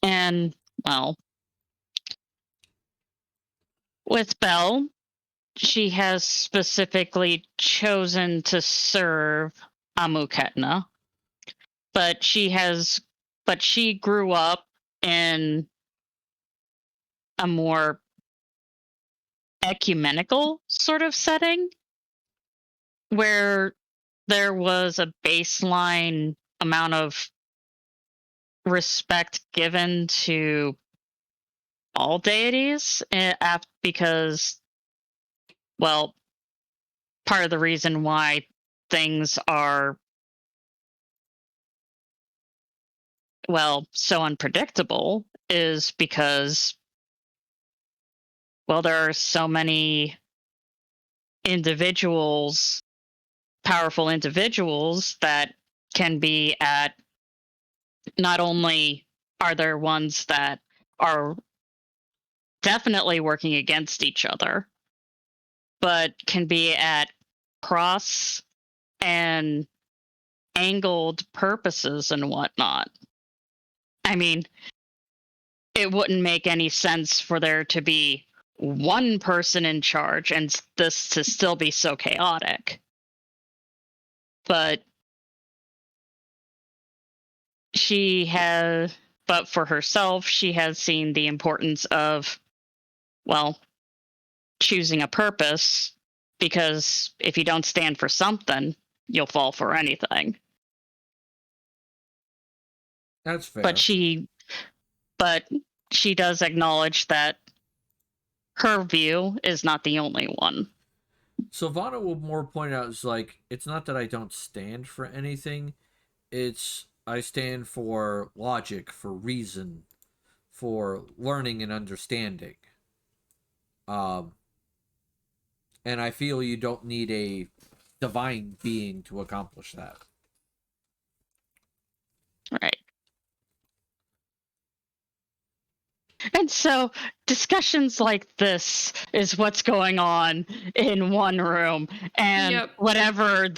S4: And, well, with Belle, she has specifically chosen to serve Amuketna, but she grew up in a more ecumenical sort of setting where there was a baseline amount of respect given to all deities because, well, part of the reason why things are, well, so unpredictable is because, well, there are so many individuals, powerful individuals that can be at, not only are there ones that are definitely working against each other, but can be at cross and angled purposes and whatnot. I mean, it wouldn't make any sense for there to be one person in charge and this to still be so chaotic. But but for herself, she has seen the importance of, well, choosing a purpose, because if you don't stand for something, you'll fall for anything.
S2: That's fair.
S4: But she does acknowledge that her view is not the only one.
S2: Sylvana will more point out, is like, it's not that I don't stand for anything, it's I stand for logic, for reason, for learning and understanding. Um, and I feel you don't need a divine being to accomplish that.
S4: Right. And so discussions like this is what's going on in one room, and
S7: Yep.
S4: whatever's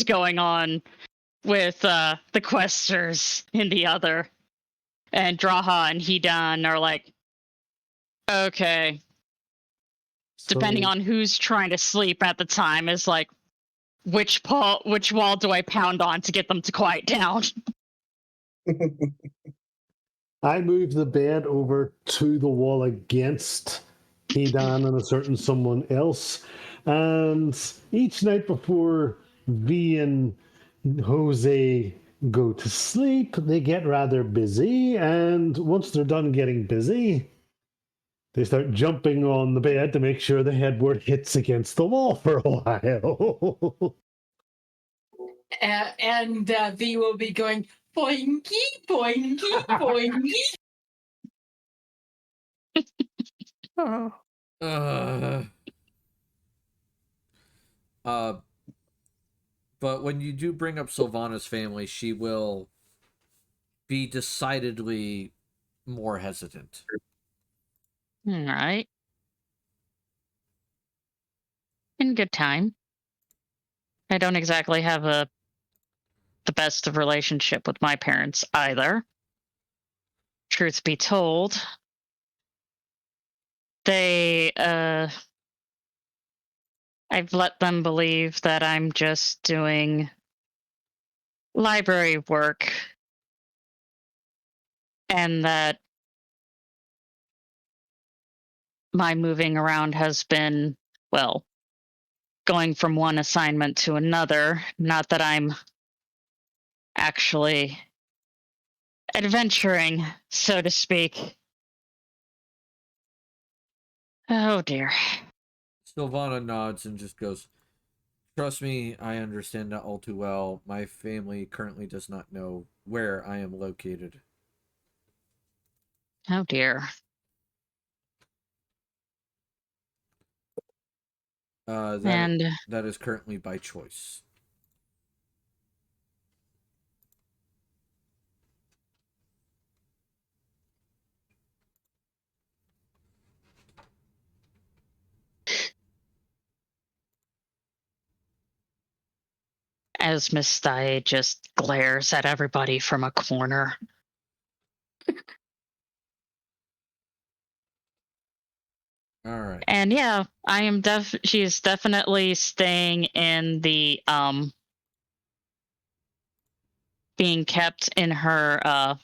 S4: going on with the questers in the other. And Draha and Hidan are like, okay, depending
S3: So-
S4: on who's trying to sleep at the time, is like, which wall do I pound on to get them to quiet down?
S3: I move the bed over to the wall against Hidan and a certain someone else. And each night before V and Jose go to sleep, they get rather busy. And once they're done getting busy, they start jumping on the bed to make sure the headboard hits against the wall for a while.
S5: And V will be going boinky, boinky, boinky.
S7: Oh.
S2: But when you do bring up Sylvana's family, she will be decidedly more hesitant.
S4: All right. In good time. I don't exactly have the best of relationship with my parents either. Truth be told, I've let them believe that I'm just doing library work, and that my moving around has been, well, going from one assignment to another. Not that I'm actually adventuring, so to speak. Oh dear.
S2: Sylvana nods and just goes, "Trust me, I understand that all too well. My family currently does not know where I am located."
S4: Oh dear.
S2: That
S4: And
S2: that is currently by choice.
S4: as Miss Thai just glares at everybody from a corner.
S2: All right.
S4: And yeah, I am she's definitely staying in the being kept in her uh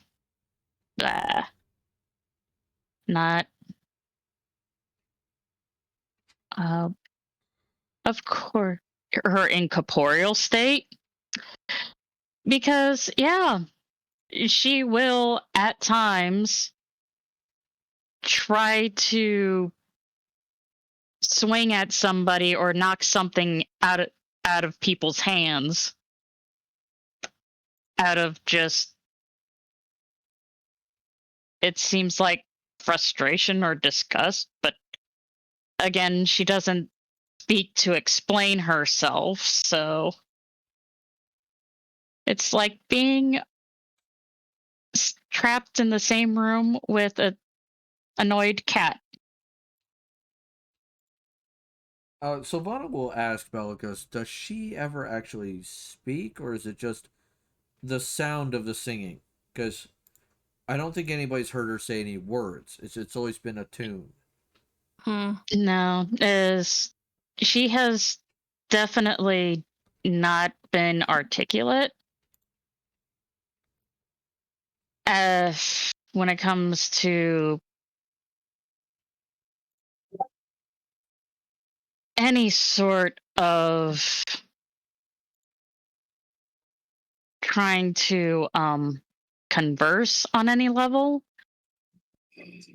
S4: not uh of course her incorporeal state, because yeah, she will at times try to swing at somebody or knock something out of people's hands out of just, it seems like, frustration or disgust. But again, she doesn't speak to explain herself, so it's like being trapped in the same room with a annoyed cat.
S2: Sylvana will ask Bellicus, does she ever actually speak, or is it just the sound of the singing? Because I don't think anybody's heard her say any words. It's always been a tune.
S4: No, is she has definitely not been articulate when it comes to any sort of trying to converse on any level.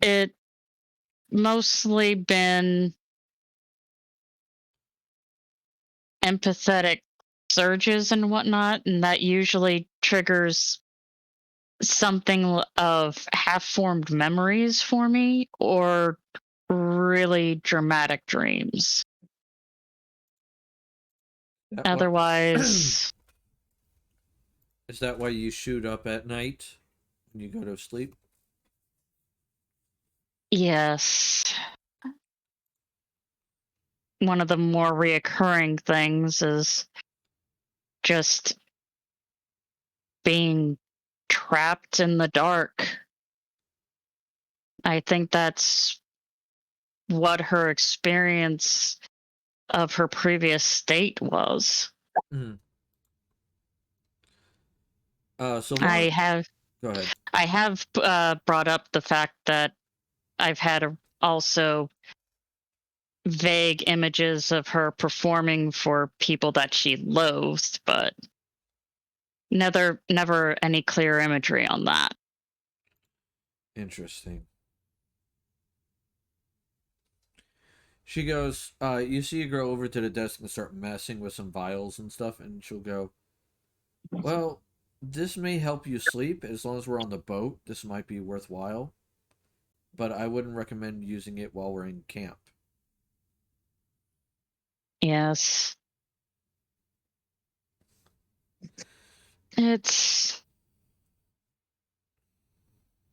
S4: It mostly been empathetic surges and whatnot, and that usually triggers something of half-formed memories for me, or really dramatic dreams. Otherwise,
S2: Is that why you shoot up at night when you go to sleep?
S4: yes. One of the more reoccurring things is just being trapped in the dark. I think that's what her experience of her previous state was.
S2: Mm.
S4: I
S2: Go ahead.
S4: have brought up the fact that I've had also vague images of her performing for people that she loathed, but never any clear imagery on that.
S2: Interesting. She goes, you see a girl over to the desk and start messing with some vials and stuff, and she'll go, "Well, this may help you sleep as long as we're on the boat. This might be worthwhile, but I wouldn't recommend using it while we're in camp."
S4: Yes. It's,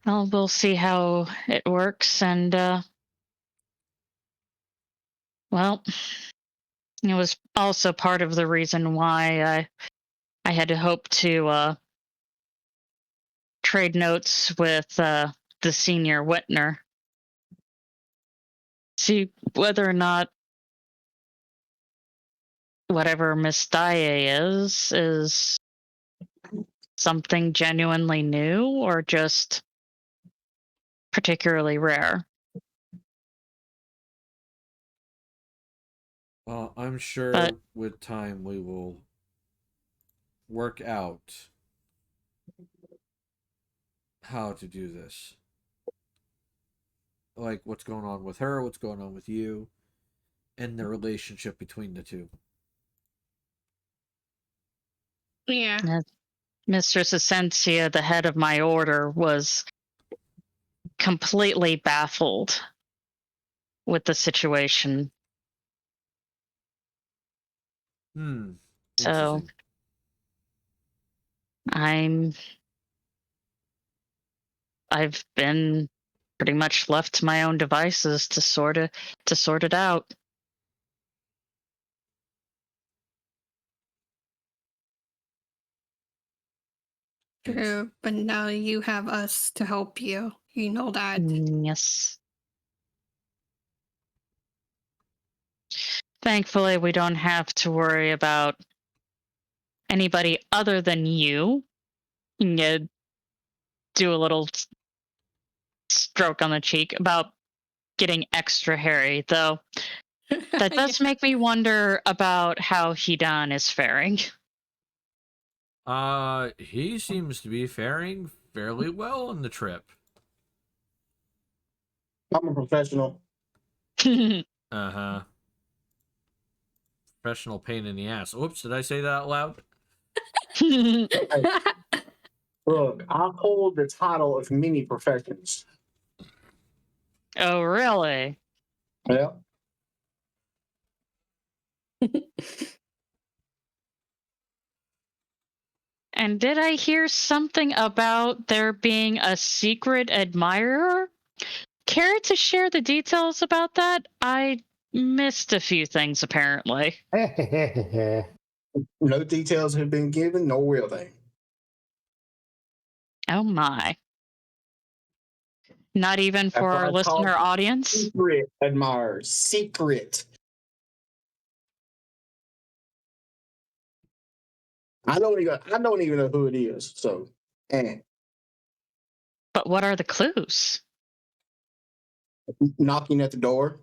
S4: well, we'll see how it works, and well, it was also part of the reason why I had to hope to trade notes with the senior Whitner. See whether or not whatever Miss Dye is something genuinely new or just particularly rare.
S2: Well, I'm sure
S4: But
S2: with time we will work out how to do this. Like what's going on with her, what's going on with you, and the relationship between the two.
S7: Yeah.
S4: Mistress Essentia, the head of my order, was completely baffled with the situation. So
S2: Interesting.
S4: I've been pretty much left to my own devices to sort it out.
S7: True, but now you have us to help you. You know that.
S4: Yes. Thankfully, we don't have to worry about anybody other than you. You can do a little stroke on the cheek about getting extra hairy, though. That does make me wonder about how Hidan is faring.
S2: He seems to be faring fairly well on the trip.
S6: I'm a professional.
S2: Uh-huh. Professional pain in the ass. Oops, did I say that out loud?
S6: Hey, look, I hold the title of many professions.
S4: Oh, really?
S6: Yeah.
S4: And did I hear something about there being a secret admirer? Care to share the details about that? I missed a few things, apparently.
S6: No details have been given, nor will they.
S4: Oh my. Not even
S6: That's
S4: for
S6: why
S4: our
S6: it's called
S4: listener audience?
S6: secret admirers. Secret. I don't even know who it is. So,
S4: But what are the clues?
S6: knocking at the door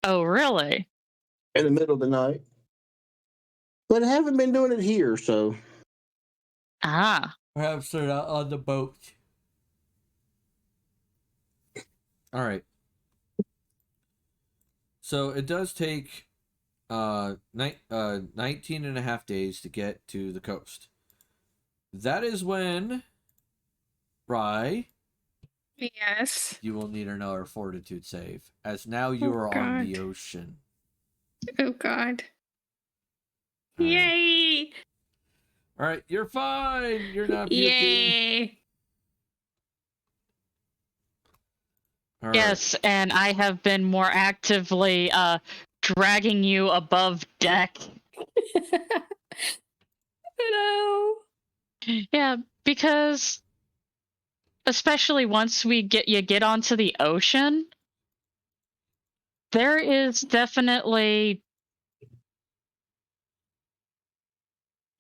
S4: Oh, really?
S6: in the middle of the night. But I haven't been doing it here, so
S4: Ah.
S2: Perhaps they're not on the boat. All right. So it does take 19 and a half days to get to the coast. That is when, Rye,
S7: Yes.
S2: you will need another fortitude save, as now you
S7: Oh,
S2: are on the
S7: God.
S2: ocean.
S7: Oh God.
S2: All right.
S7: Yay!
S2: All right, you're fine. You're not puking.
S7: Yay!
S2: All right.
S4: Yes, and I have been more actively dragging you above deck.
S7: No.
S4: Yeah, because especially once we get onto the ocean, there is definitely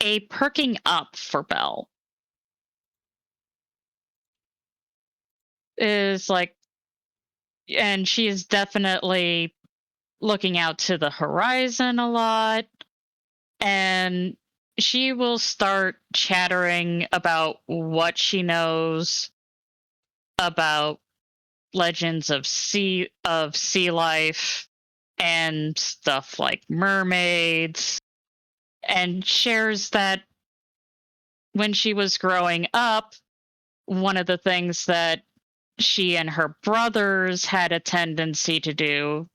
S4: a perking up for Belle. Is like, and she is definitely looking out to the horizon a lot, and she will start chattering about what she knows about legends of sea life and stuff like mermaids, and shares that when she was growing up, one of the things that she and her brothers had a tendency to do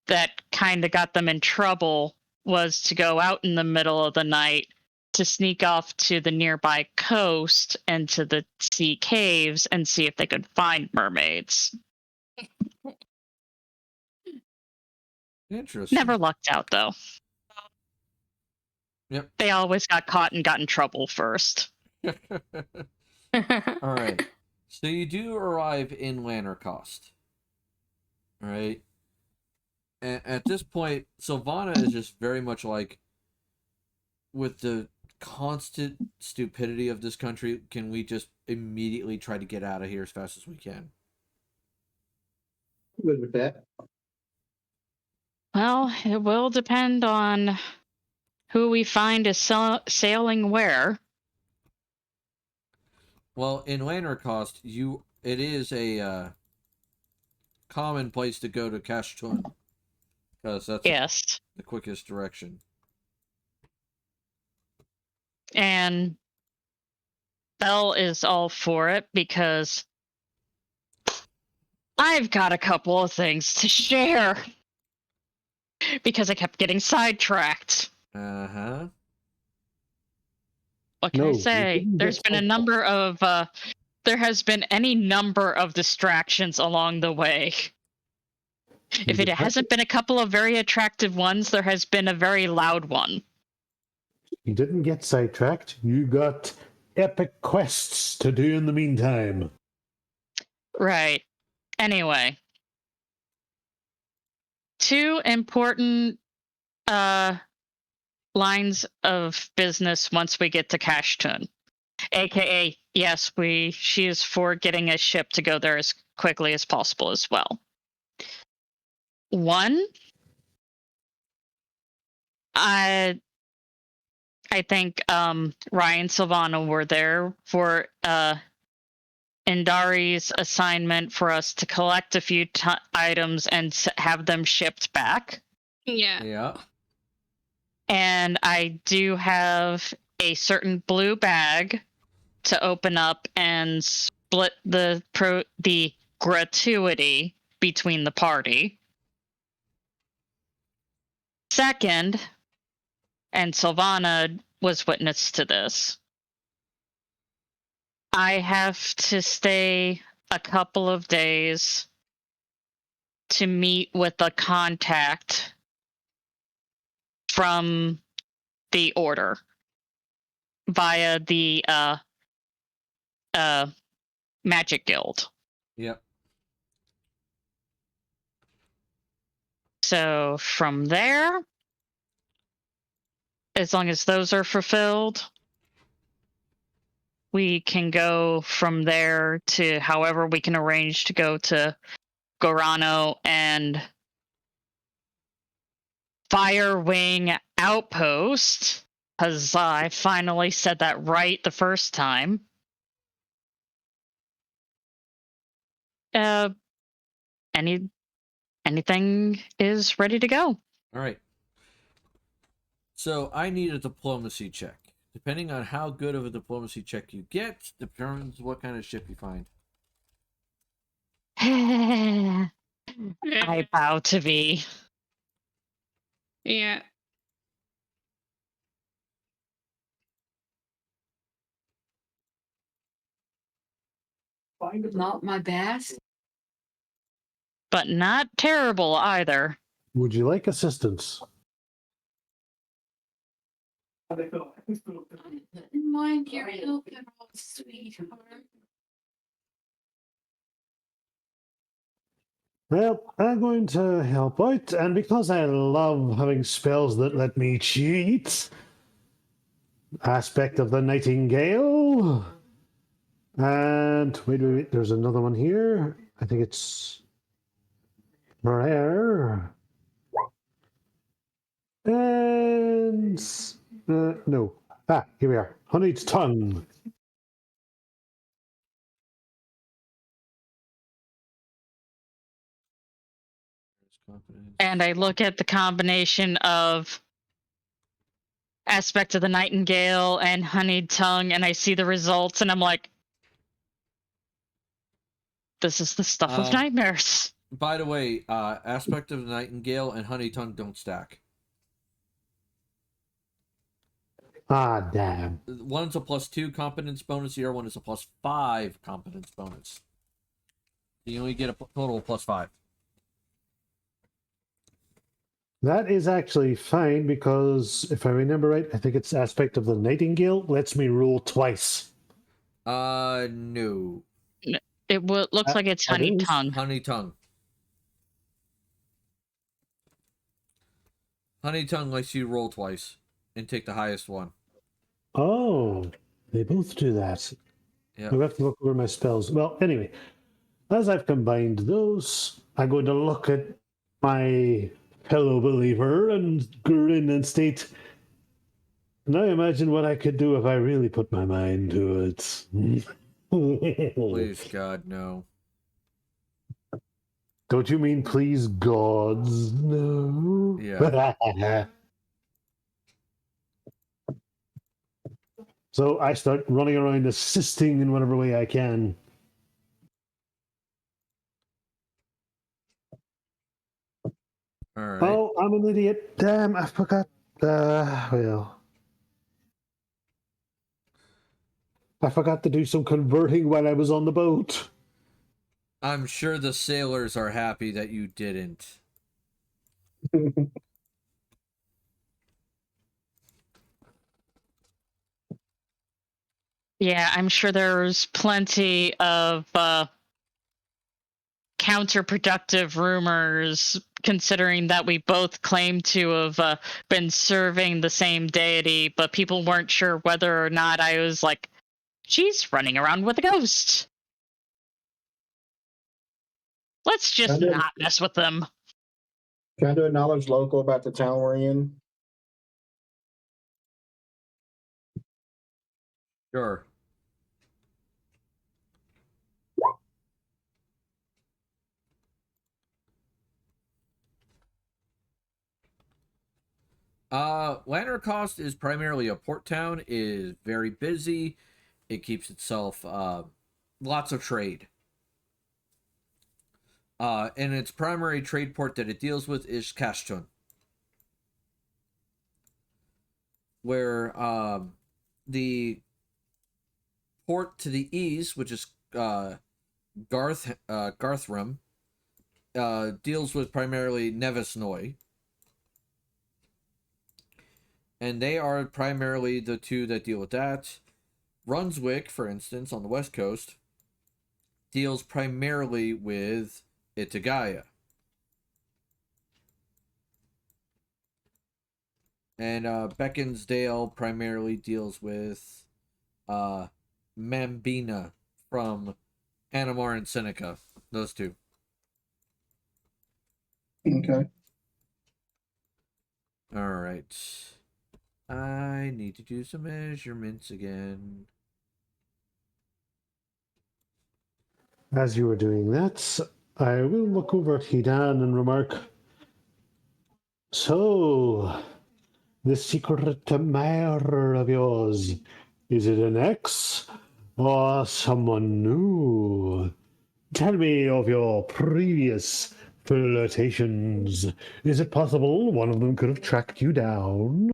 S4: that kind of got them in trouble was to go out in the middle of the night to sneak off to the nearby coast and to the sea caves and see if they could find mermaids.
S2: Interesting.
S4: Never lucked out, though.
S2: Yep.
S4: They always got caught and got in trouble first.
S2: All right. So you do arrive in Lanarcost. All right. And at this point, Sylvana is just very much like, with the constant stupidity of this country, can we just immediately try to get out of here as fast as we can?
S6: good with that.
S4: Well, it will depend on who we find is sailing where.
S2: Well, in Lander Cost, it is a common place to go to Kashtun, because that's
S4: Yes.
S2: the quickest direction.
S4: And Belle is all for it because I've got a couple of things to share. Because I kept getting sidetracked.
S2: Uh-huh.
S4: What can I
S3: No, you
S4: say?
S3: didn't
S4: There's
S3: get
S4: been a number of there has been any number of distractions along the way. If it hasn't been a couple of very attractive ones, there has been a very loud one.
S3: You didn't get sidetracked. You got epic quests to do in the meantime.
S4: Right. Anyway. Two important lines of business once we get to Kashtun. AKA, yes, she is for getting a ship to go there as quickly as possible as well. One, I think Ryan Silvano were there for Indari's assignment for us to collect a few items and have them shipped back.
S7: Yeah.
S2: Yeah.
S4: And I do have a certain blue bag to open up and split the gratuity between the party. Second, and Silvana was witness to this, I have to stay a couple of days to meet with a contact from the order via the Magic Guild.
S2: Yep.
S4: So from there, as long as those are fulfilled, we can go from there to however we can arrange to go to Gorano and Firewing Outpost, because I finally said that right the first time. Anything is ready to go.
S2: All right. So I need a diplomacy check. Depending on how good of a diplomacy check you get, determines what kind of ship you find.
S4: I bow to be.
S7: Yeah.
S5: Not my best.
S4: But not terrible either.
S3: Would you like assistance?
S5: I didn't mind your help at all, sweetheart.
S3: Well, I'm going to help out, and because I love having spells that let me cheat, aspect of the Nightingale, and wait, there's another one here. I think it's Rare, and no. Here we are. Honey's Tongue.
S4: And I look at the combination of aspect of the Nightingale and Honeyed Tongue, and I see the results, and I'm like, this is the stuff of nightmares.
S2: By the way, aspect of the Nightingale and Honey Tongue don't stack.
S3: Ah, damn.
S2: One's a +2 competence bonus, the other one is a +5 competence bonus. You only get a total of +5.
S3: That is actually fine because if I remember right, I think it's aspect of the Nightingale lets me roll twice.
S2: No.
S4: It looks like it's Honeyed Tongue.
S2: Honey Tongue. Honey Tongue lets you roll twice and take the highest one.
S3: Oh, they both do that.
S2: Yeah.
S3: I'll have to look over my spells. Well, anyway, as I've combined those, I'm going to look at my fellow believer and grin and state, "Now imagine what I could do if I really put my mind to it."
S2: Please, God, no.
S3: Don't you mean please gods? No.
S2: Yeah.
S3: So I start running around assisting in whatever way I can.
S2: All right.
S3: Oh, I'm an idiot. Damn, I forgot. Well, I forgot to do some converting while I was on the boat.
S2: I'm sure the sailors are happy that you didn't.
S4: Yeah, I'm sure there's plenty of counterproductive rumors, considering that we both claim to have been serving the same deity, but people weren't sure whether or not I was like, she's running around with a ghost. Let's just not mess with them.
S6: Can I do a knowledge local about the town we're in?
S2: Sure. Lanarcost is primarily a port town, is very busy. It keeps itself lots of trade. And its primary trade port that it deals with is Kashtun, where the port to the east, which is Garthram, deals with primarily Nevisnoy. And they are primarily the two that deal with that. Brunswick, for instance, on the west coast, deals primarily with Itagaya. And Beckinsdale primarily deals with Mambina from Animar and Seneca. Those two.
S6: Okay.
S2: Alright. I need to do some measurements again.
S3: As you were doing that, I will look over at Hidan and remark, "So, this secret admirer of yours, is it an ex or someone new? Tell me of your previous flirtations. Is it possible one of them could have tracked you down?"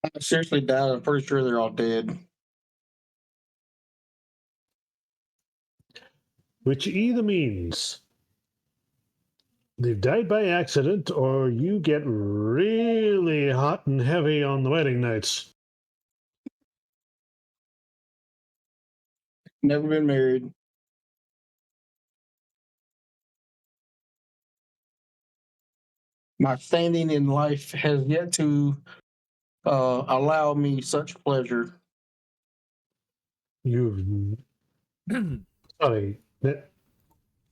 S6: I seriously doubt it. I'm pretty sure they're all dead.
S3: Which either means they've died by accident or you get really hot and heavy on the wedding nights.
S6: Never been married. My standing in life has yet to allow me such pleasure.
S3: You've. Sorry.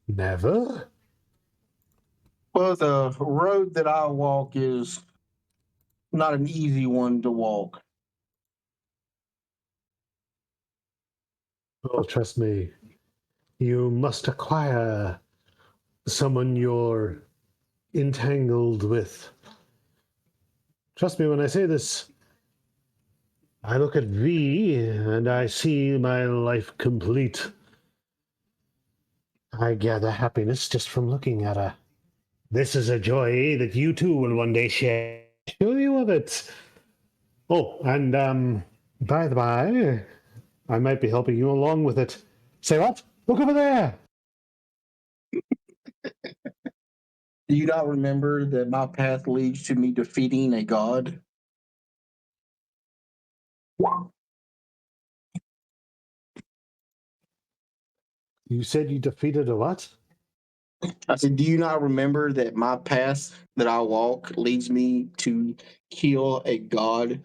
S3: Never?
S6: Well, the road that I walk is not an easy one to walk.
S3: Oh, trust me. You must acquire someone you're entangled with. Trust me when I say this. I look at V and I see my life complete. I gather happiness just from looking at her. This is a joy that you too will one day share. Show you of it. Oh, and by the by, I might be helping you along with it. Say what? Look over there.
S6: Do you not remember that my path leads to me defeating a god?
S3: You said you defeated a what?
S6: I said, do you not remember that my path that I walk leads me to kill a god?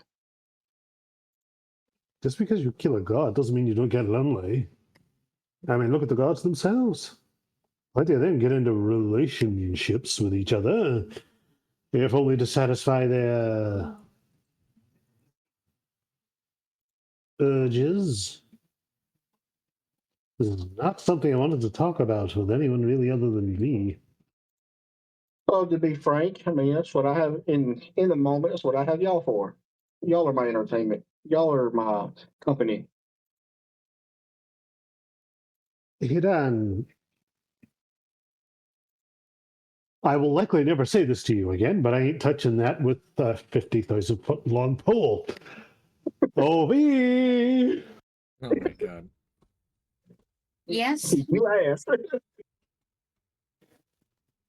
S3: Just because you kill a god doesn't mean you don't get lonely. I mean, look at the gods themselves. plenty of them get into relationships with each other, if only to satisfy their urges. This is not something I wanted to talk about with anyone really other than me.
S6: Well, to be frank, I mean that's what I have in the moment. That's what I have y'all for. Y'all are my entertainment. Y'all are my company.
S3: Hidan, I will likely never say this to you again, but I ain't touching that with a 50,000 foot long pole. OV!
S2: Oh my god.
S5: Yes.
S6: You asked.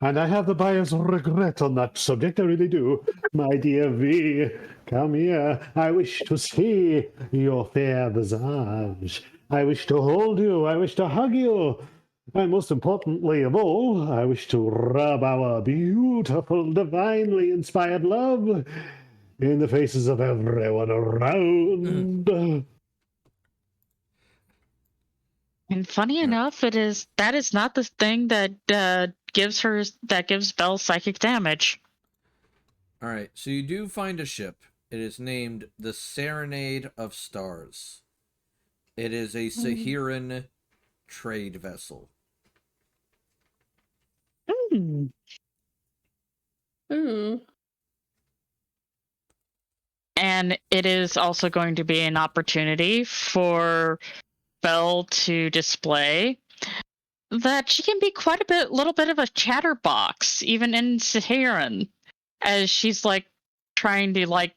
S3: And I have the buyer's regret on that subject, I really do. My dear V, come here. I wish to see your fair visage. I wish to hold you. I wish to hug you. And most importantly of all, I wish to rub our beautiful, divinely inspired love in the faces of everyone around.
S4: And funny
S3: Yeah.
S4: enough, that is not the thing that gives Belle psychic damage.
S2: All right, so you do find a ship. It is named the Serenade of Stars. It is a Saharan trade vessel.
S4: Hmm. And it is also going to be an opportunity for Belle to display that she can be quite little bit of a chatterbox, even in Saharan, as she's like trying to like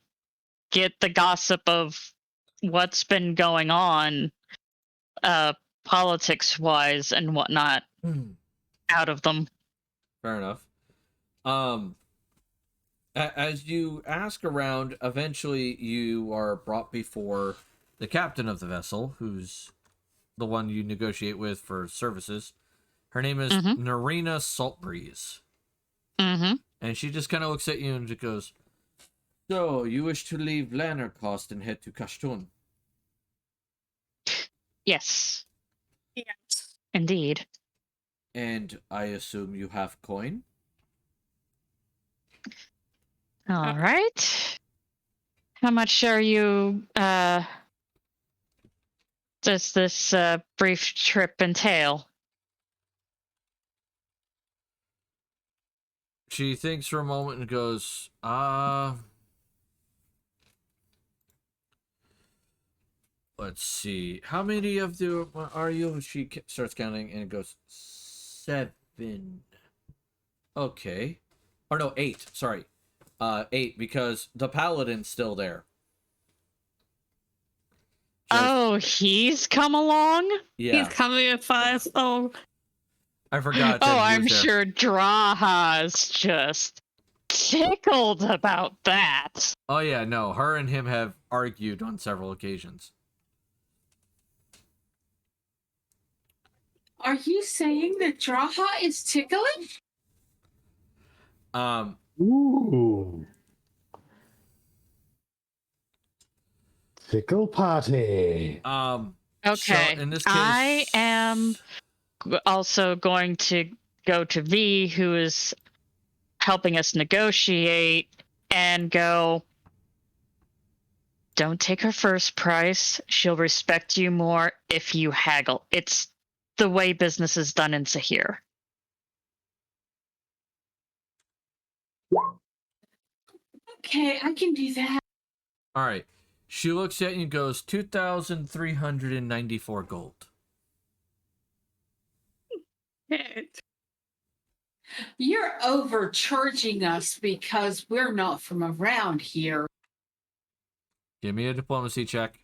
S4: get the gossip of what's been going on, politics wise and whatnot, out of them.
S2: Fair enough. As you ask around, eventually you are brought before the captain of the vessel, who's the one you negotiate with for services. Her name is Narina Saltbreeze.
S4: Mm-hmm.
S2: And she just kind of looks at you and just goes, "So, you wish to leave Lanarcost and head to Kashtun?"
S4: Yes,
S7: Yes.
S4: indeed.
S2: And I assume you have coin?
S4: All right. How much are you, does this brief trip entail?
S2: She thinks for a moment and goes, let's see. How many of you are you? She starts counting and it goes, 7. Okay. Or no, 8. Sorry. 8, because the paladin's still there.
S4: Oh, he's come along?
S2: Yeah.
S7: He's coming at 5. Oh,
S2: I forgot
S4: Oh,
S2: that he
S4: I'm
S2: was there.
S4: sure Draha's just tickled about that.
S2: Oh yeah, no. Her and him have argued on several occasions.
S5: Are you saying that Draha is ticklish?
S3: Ooh. Tickle party.
S4: Okay.
S2: So in this case,
S4: I am also going to go to V, who is helping us negotiate, and go, don't take her first price. She'll respect you more if you haggle. It's the way business is done in Sahir.
S5: Okay, I can do that.
S2: all right. She looks at you and goes, 2,394 gold.
S7: shit.
S5: You're overcharging us because we're not from around here.
S2: Give me a diplomacy check.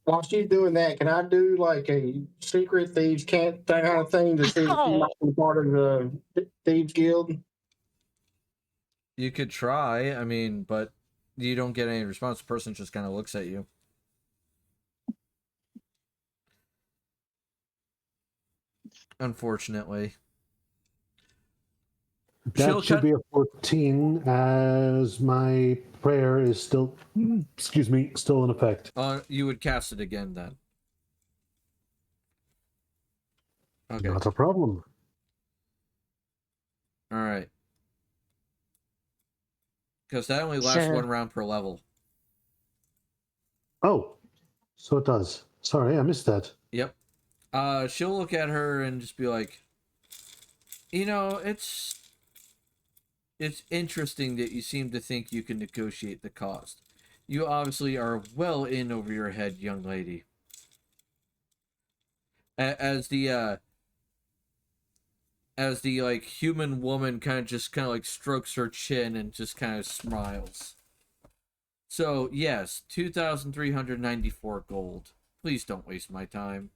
S6: While she's doing that, can I do like a secret thieves can't that kind of thing to see if she might be part of the thieves guild?
S2: You could try, I mean, but you don't get any response. The person just kind of looks at you. Unfortunately.
S3: That should be a 14, as my prayer is still, still in effect.
S2: You would cast it again then. Okay.
S3: Not a problem.
S2: All right. Because that only lasts
S4: So-
S2: one round per level.
S3: Oh, so it does. Sorry, I missed that.
S2: Yep. She'll look at her and just be like, you know, it's interesting that you seem to think you can negotiate the cost. You obviously are well in over your head, young lady. As the like human woman kind of like strokes her chin and just kind of smiles. So yes, 2,394 gold. Please don't waste my time.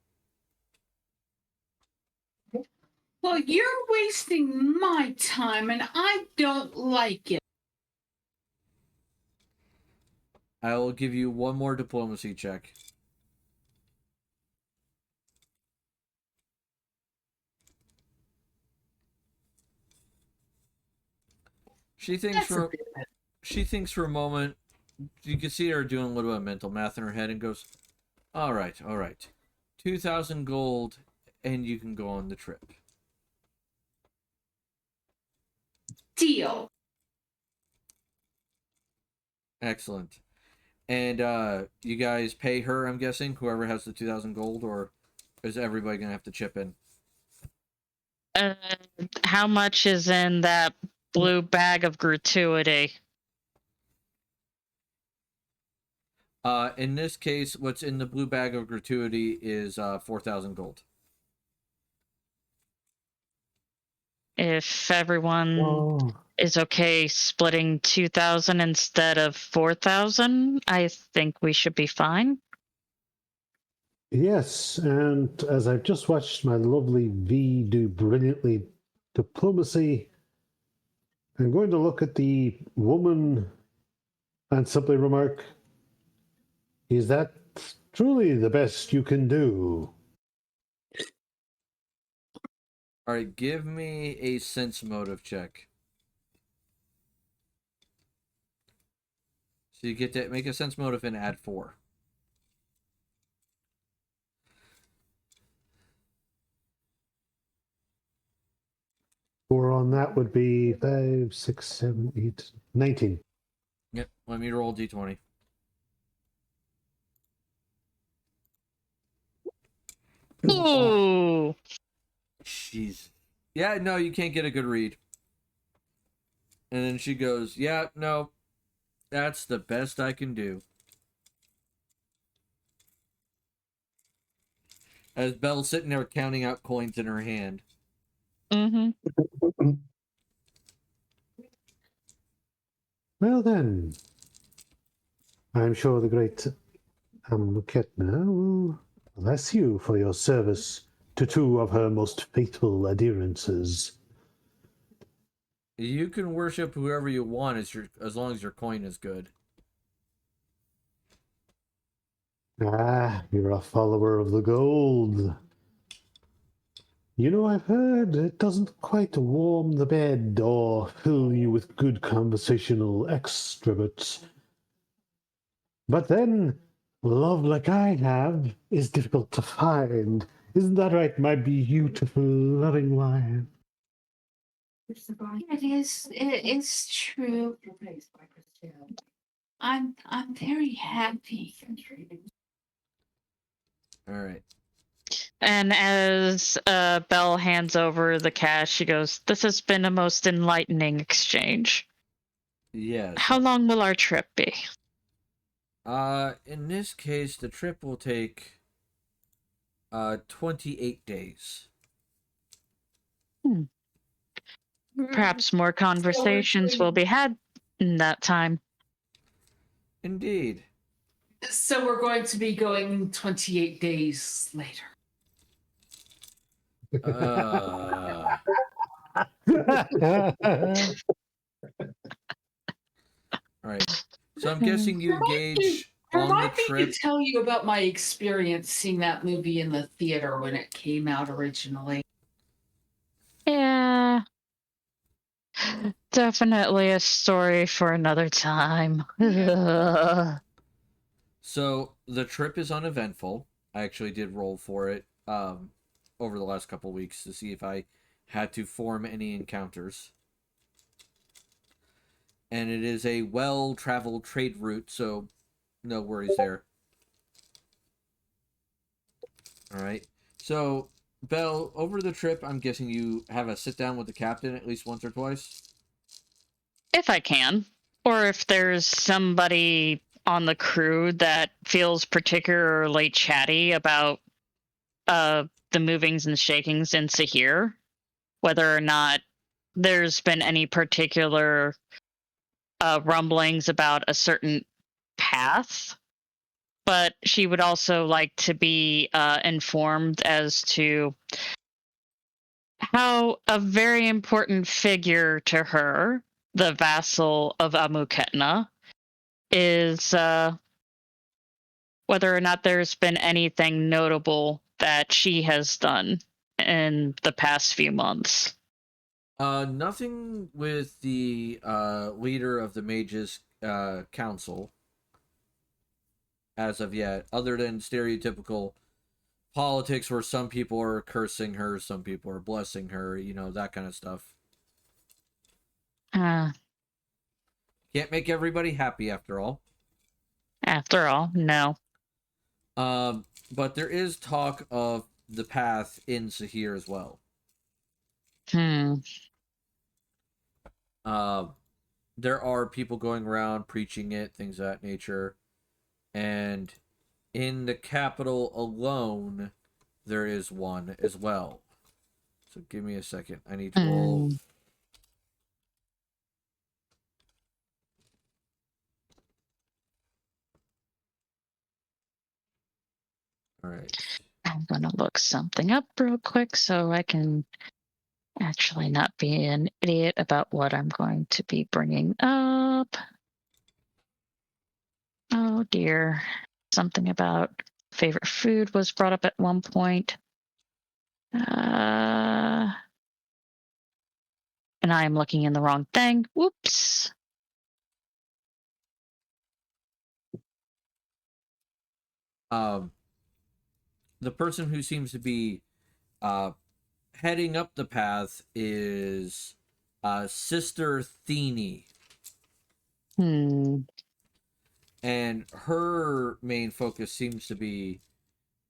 S5: Well, you're wasting my time, and I don't like it.
S2: I will give you one more diplomacy check. She thinks
S5: That's a bit better.
S2: she thinks for a moment. You can see her doing a little bit of mental math in her head and goes, all right. 2,000 gold and you can go on the trip.
S5: Deal.
S2: Excellent. And you guys pay her, I'm guessing, whoever has the 2,000 gold, or is everybody going to have to chip in?
S4: how much is in that blue bag of gratuity?
S2: In this case, what's in the blue bag of gratuity is 4,000 gold.
S4: If everyone
S3: Oh,
S4: is okay splitting 2,000 instead of 4,000, I think we should be fine.
S3: yes. And as I've just watched my lovely V do brilliantly diplomacy, I'm going to look at the woman and simply remark, is that truly the best you can do?
S2: All right, give me a sense motive check. So you get to make a sense motive and add 4.
S3: Four on that would be 5, 6, 7, 8, 19.
S2: Yep, let me roll d20.
S4: Ooh.
S2: Jeez. Yeah, no, you can't get a good read. And then she goes, yeah, no, that's the best I can do. As Belle's sitting there counting out coins in her hand.
S4: Mm-hmm.
S3: Well then, I'm sure the great Ketna will bless you for your service to two of her most faithful adherences.
S2: You can worship whoever you want as long as your coin is good.
S3: Ah, you're a follower of the gold. You know, I've heard it doesn't quite warm the bed or fill you with good conversational extravagance. But then, love like I have is difficult to find. Isn't that right, my beautiful, loving wife?
S5: It is. It is true. I'm very happy.
S2: All right.
S4: And as Belle hands over the cash, she goes, "This has been a most enlightening exchange.
S2: Yes.
S4: How long will our trip be?"
S2: In this case, the trip will take 28 days.
S4: Perhaps more conversations will be had in that time.
S2: Indeed.
S5: So we're going to be going 28 days later.
S2: All right. So I'm guessing you gauge on the
S5: Remind me
S2: trip.
S5: to tell you about my experience seeing that movie in the theater when it came out originally.
S4: Yeah. Definitely a story for another time.
S2: So the trip is uneventful. I actually did roll for it. over the last couple weeks to see if I had to form any encounters. And it is a well-traveled trade route, so no worries there. All right. So, Belle, over the trip, I'm guessing you have a sit-down with the captain at least once or twice?
S4: If I can. Or if there's somebody on the crew that feels particularly chatty about the movings and shakings in Sahir, whether or not there's been any particular rumblings about a certain path, but she would also like to be informed as to how a very important figure to her, the vassal of Amuketna, is whether or not there's been anything notable that she has done in the past few months.
S2: Nothing with the leader of the Mages Council as of yet, other than stereotypical politics where some people are cursing her, some people are blessing her, you know, that kind of stuff.
S4: Uh,
S2: Can't make everybody happy after all.
S4: After all, no.
S2: But there is talk of the path in Sahir as well. There are people going around preaching it, things of that nature. And in the capital alone, there is one as well. So give me a second. I need to roll. All right.
S4: I'm going to look something up real quick so I can actually not be an idiot about what I'm going to be bringing up. Oh dear. Something about favorite food was brought up at one point. And I am looking in the wrong thing. Whoops.
S2: The person who seems to be heading up the path is Sister Thene. And her main focus seems to be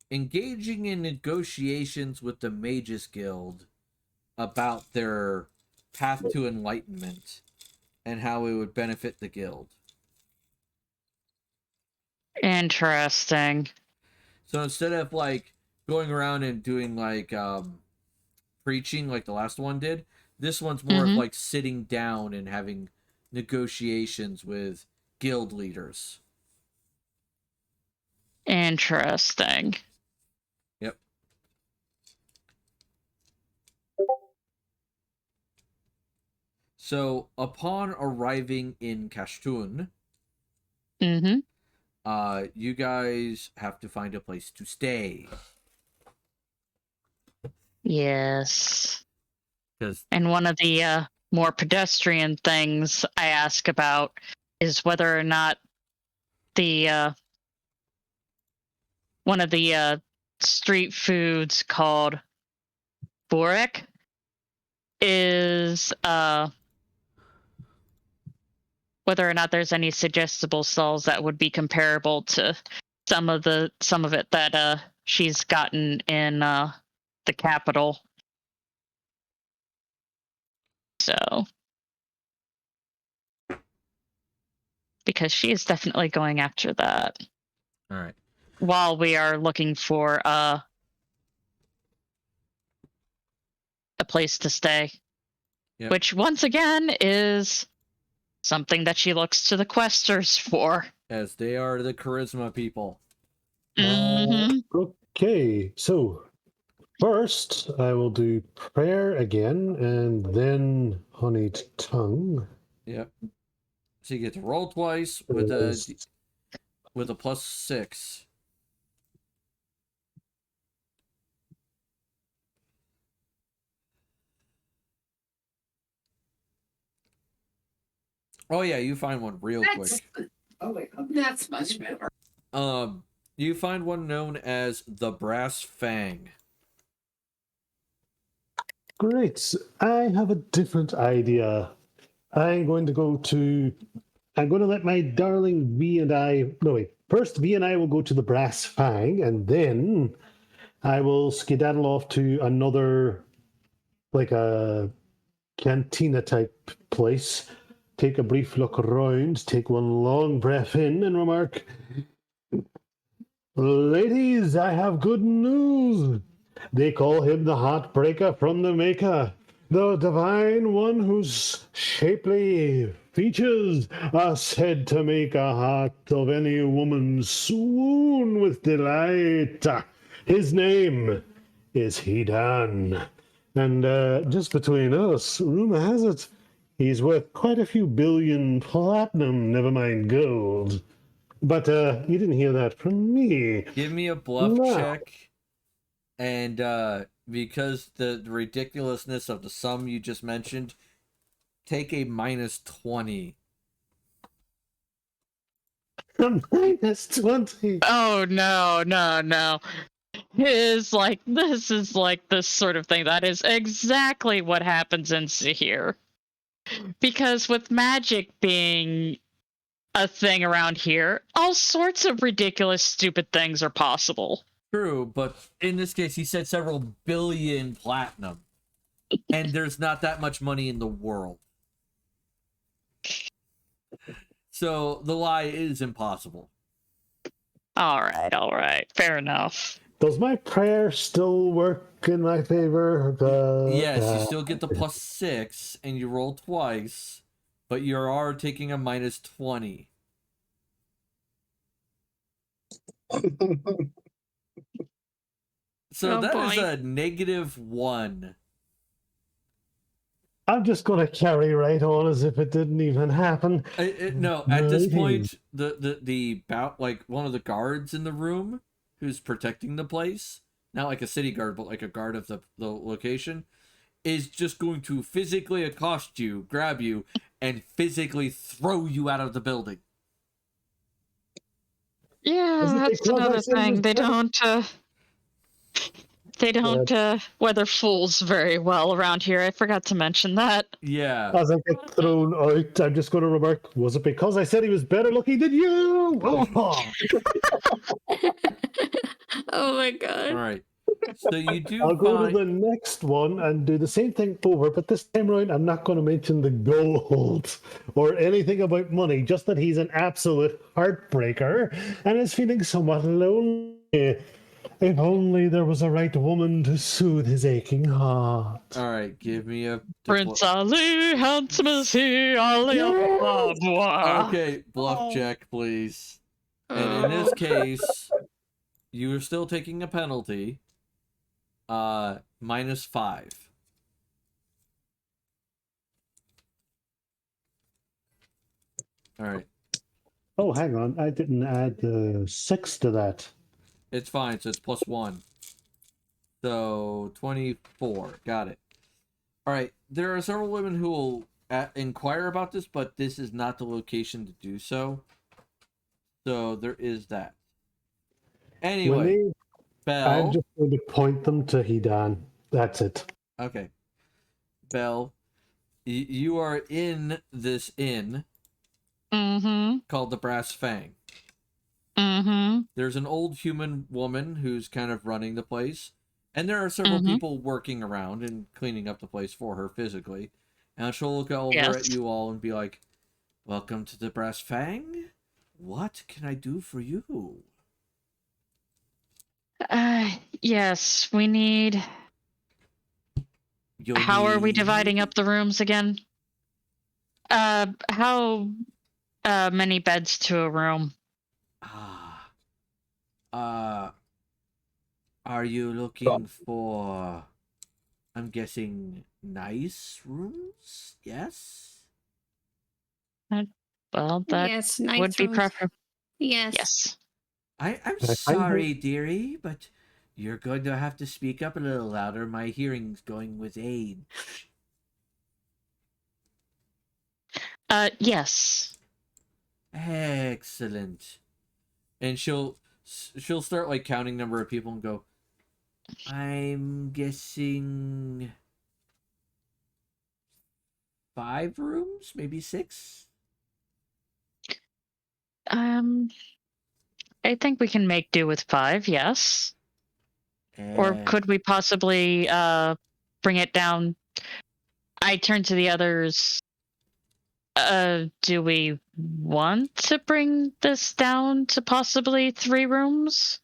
S2: engaging in negotiations with the Mages Guild about their path to enlightenment and how it would benefit the guild.
S4: Interesting.
S2: So instead of like going around and doing like preaching like the last one did, this one's more of like sitting down and having negotiations with guild leaders.
S4: Interesting.
S2: Yep. So upon arriving in Kashtun, you guys have to find a place to stay.
S4: Yes.
S2: 'Cause
S4: And one of the more pedestrian things I ask about is whether or not the one of the street foods called burek is whether or not there's any suggestible stalls that would be comparable to some of it that she's gotten in the capital. So, because she is definitely going after that.
S2: all right.
S4: While we are looking for a place to stay, which once again is something that she looks to the questers for,
S2: as they are the charisma people.
S3: Okay, so first I will do prayer again, and then honeyed tongue.
S2: Yep. So you get to roll twice with a +6. Oh yeah, you find one real quick.
S5: That's much better.
S2: You find one known as the Brass Fang.
S3: Great. I have a different idea. I'm going to let my darling V and I. No, wait. First, V and I will go to the Brass Fang, and then I will skedaddle off to another, like a cantina type place. Take a brief look around, take one long breath in, and remark, "Ladies, I have good news. They call him the Heartbreaker from the Maker, the divine one whose shapely features are said to make a heart of any woman swoon with delight. His name is Hidan. And just between us, rumor has it, he's worth quite a few billion platinum, never mind gold. But you didn't hear that from me.
S2: Give me a bluff
S3: No.
S2: check, and because the ridiculousness of the sum you just mentioned, take a -20.
S3: Minus 20.
S4: Oh no, no, no. This is like this sort of thing. That is exactly what happens in Sahir. Because with magic being a thing around here, all sorts of ridiculous, stupid things are possible.
S2: True, but in this case, he said several billion platinum, and there's not that much money in the world. So the lie is impossible.
S4: All right, fair enough.
S3: Does my prayer still work in my favor?
S2: Yes, you still get the +6, and you roll twice, but you are taking a -20. So
S7: Oh,
S2: that is
S7: boy.
S2: a -1.
S3: I'm just going to carry right on as if it didn't even happen.
S2: No, at this
S3: Righty.
S2: point, the like one of the guards in the room who's protecting the place, not like a city guard, but like a guard of the location, is just going to physically accost you, grab you, and physically throw you out of the building.
S4: Yeah,
S3: Is it
S4: that's
S3: because I
S4: another
S3: said it
S4: thing.
S3: was
S4: They
S3: better?
S4: don't weather fools very well around here. I forgot to mention that.
S2: Yeah.
S3: As I get thrown out, I'm just going to remark, was it because I said he was better looking than you?
S7: Oh my
S2: All
S7: god.
S2: right. So you do
S3: I'll go to
S2: find.
S3: the next one and do the same thing over, but this time around, I'm not going to mention the gold or anything about money, just that he's an absolute heartbreaker and is feeling somewhat lonely. If only there was a right woman to soothe his aching heart.
S2: All right. Give me a.
S4: Prince Ali, handsome as he, Ali
S3: Yes!
S2: Okay, bluff check, please. And in this case, you are still taking a penalty. -5. All right.
S3: Oh, hang on. I didn't add the 6 to that.
S2: It's fine, so it's +1. So 24. Got it. All right. There are several women who will inquire about this, but this is not the location to do so. So there is that. Anyway,
S3: I'm
S2: Belle.
S3: just going to point them to Hidan. That's it.
S2: Okay. Belle, you are in this inn
S4: Mm-hmm.
S2: called the Brass Fang.
S4: Mm-hmm.
S2: There's an old human woman who's kind of running the place, and there are several
S4: Mhm.
S2: people working around and cleaning up the place for her physically. And she'll look over
S4: Yes.
S2: at you all and be like, "Welcome to the Brass Fang. What can I do for you?"
S4: Yes, we need.
S2: You'll
S4: How are we
S2: need-
S4: dividing up the rooms again? How many beds to a room?
S2: Ah. Are you looking for, I'm guessing, nice rooms? Yes?
S4: Well, that
S7: Yes, nice
S4: would be
S7: rooms.
S4: preferable.
S7: Yes.
S4: Yes.
S2: I'm
S3: I find
S2: sorry, dearie, but you're going to have to speak up a little louder. My hearing's going with age.
S4: Yes.
S2: Excellent. And she'll start like counting number of people and go, I'm guessing 5 rooms, maybe 6.
S4: I think we can make do with 5, yes. Or
S2: Eh,
S4: could we possibly bring it down? I turn to the others. Do we want to bring this down to possibly 3 rooms?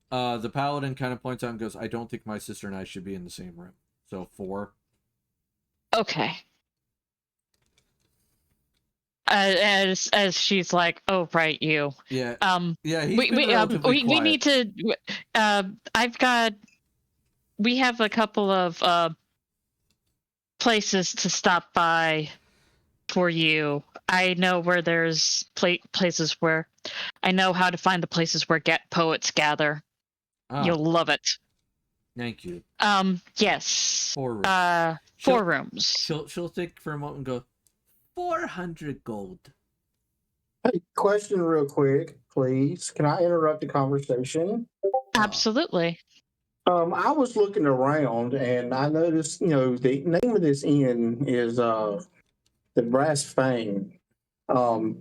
S2: the paladin kind of points out and goes, I don't think my sister and I should be in the same room. So 4.
S4: Okay. As she's like, oh right, you.
S2: Yeah.
S4: Um,
S2: Yeah, he's been
S4: we
S2: relatively quiet.
S4: we need to. We have a couple of places to stop by for you. I know where there's places where I know how to find the places where poets gather.
S2: Ah,
S4: You'll love it.
S2: thank you.
S4: Yes.
S2: 4 rooms.
S4: 4
S2: She'll-
S4: rooms.
S2: She'll think for a moment and go, 400 gold.
S6: Hey, question real quick, please. Can I interrupt the conversation?
S4: Absolutely.
S6: I was looking around and I noticed, the name of this inn is the Brass Fang. I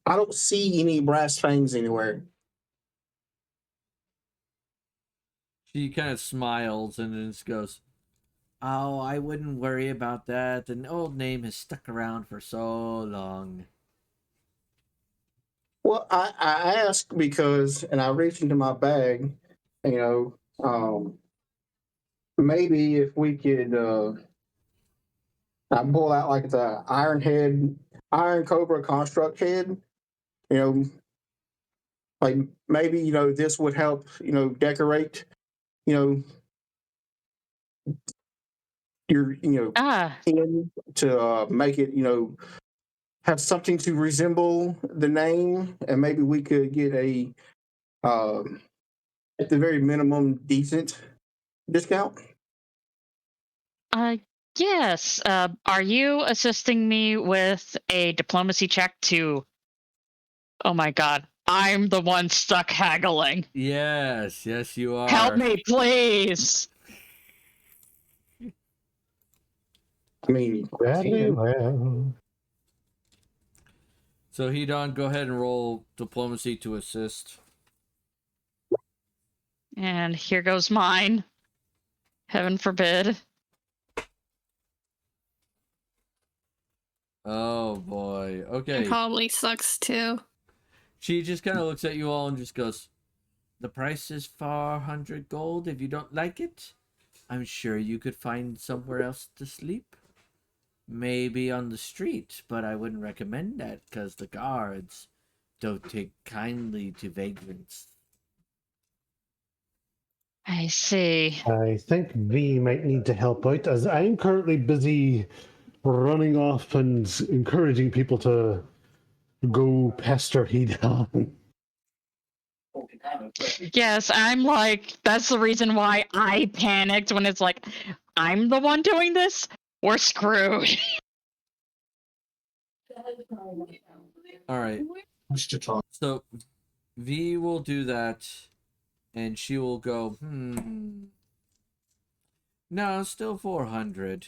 S6: don't see any brass fangs anywhere.
S2: She kind of smiles and then just goes, oh, I wouldn't worry about that. An old name has stuck around for so long.
S6: Well, I asked because, and I reached into my bag, maybe if we could, I pull out like the Iron Cobra construct head, you know, like maybe, this would help, decorate, you know, your, inn to make it, have something to resemble the name, and maybe we could get a, at the very minimum, decent discount.
S4: Yes. Are you assisting me with a diplomacy check to? Oh my god, I'm the one stuck haggling.
S2: Yes, you are.
S4: Help me, please.
S6: I mean,
S3: Very well.
S2: So Hedon, go ahead and roll diplomacy to assist.
S4: And here goes mine. Heaven forbid.
S2: Oh boy. Okay.
S7: It probably sucks too.
S2: She just kind of looks at you all and just goes, the price is 400 gold. If you don't like it, I'm sure you could find somewhere else to sleep. Maybe on the street, but I wouldn't recommend that because the guards don't take kindly to vagrants.
S4: I see.
S3: I think V might need to help out as I'm currently busy running off and encouraging people to go pester Hedon.
S4: Yes, I'm like, that's the reason why I panicked when it's like, I'm the one doing this? We're screwed.
S2: All right. So V will do that, and she will go, no, still 400.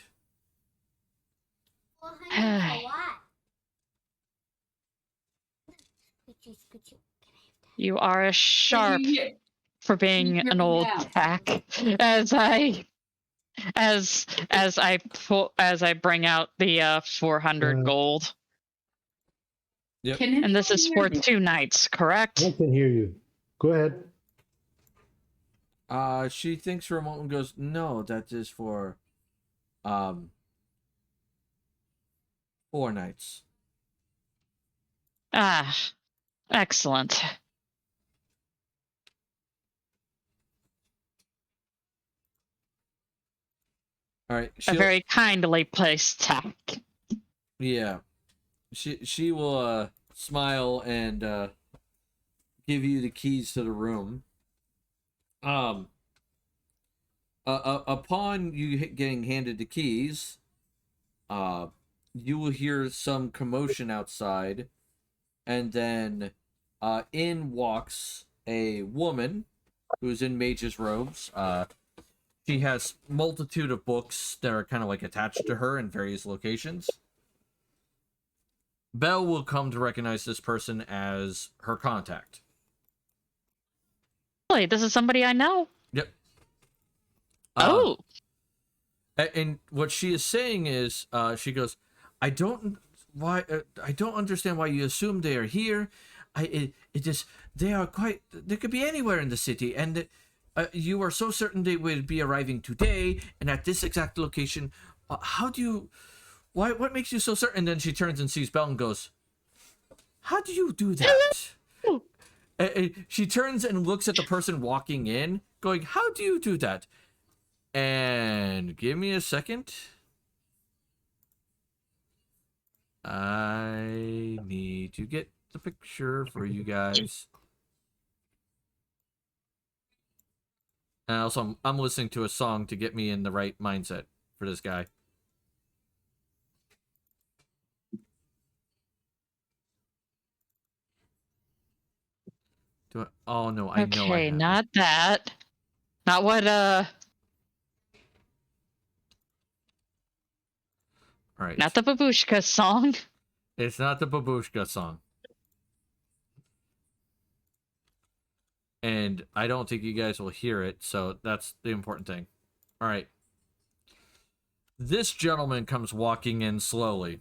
S8: 400 for what?
S4: You are a sharp for being an old tack. As I bring out the 400 gold.
S2: Yep.
S4: And this is for 2 nights, correct?
S3: I can hear you. Go ahead.
S2: She thinks for a moment and goes, no, that is for 4 nights.
S4: Ah, excellent.
S2: All right.
S4: A very kindly placed tack.
S2: Yeah. She will smile and give you the keys to the room. Upon you getting handed the keys, you will hear some commotion outside, and then in walks a woman who's in mage's robes. She has multitude of books that are kind of like attached to her in various locations. Belle will come to recognize this person as her contact.
S4: Really, this is somebody I know.
S2: Yep.
S4: Oh,
S2: And what she is saying is, she goes, I don't understand why you assume they are here. It just, they are quite, they could be anywhere in the city, and you are so certain they would be arriving today and at this exact location. How do you, what makes you so certain? And then she turns and sees Belle and goes, how do you do that? She turns and looks at the person walking in, going, how do you do that? And give me a second. I need to get the picture for you guys. And also, I'm listening to a song to get me in the right mindset for this guy. Oh no, I know I
S4: okay,
S2: have.
S4: not that. Not what,
S2: All right.
S4: not the Babushka song.
S2: It's not the Babushka song. And I don't think you guys will hear it, so that's the important thing. All right. This gentleman comes walking in slowly.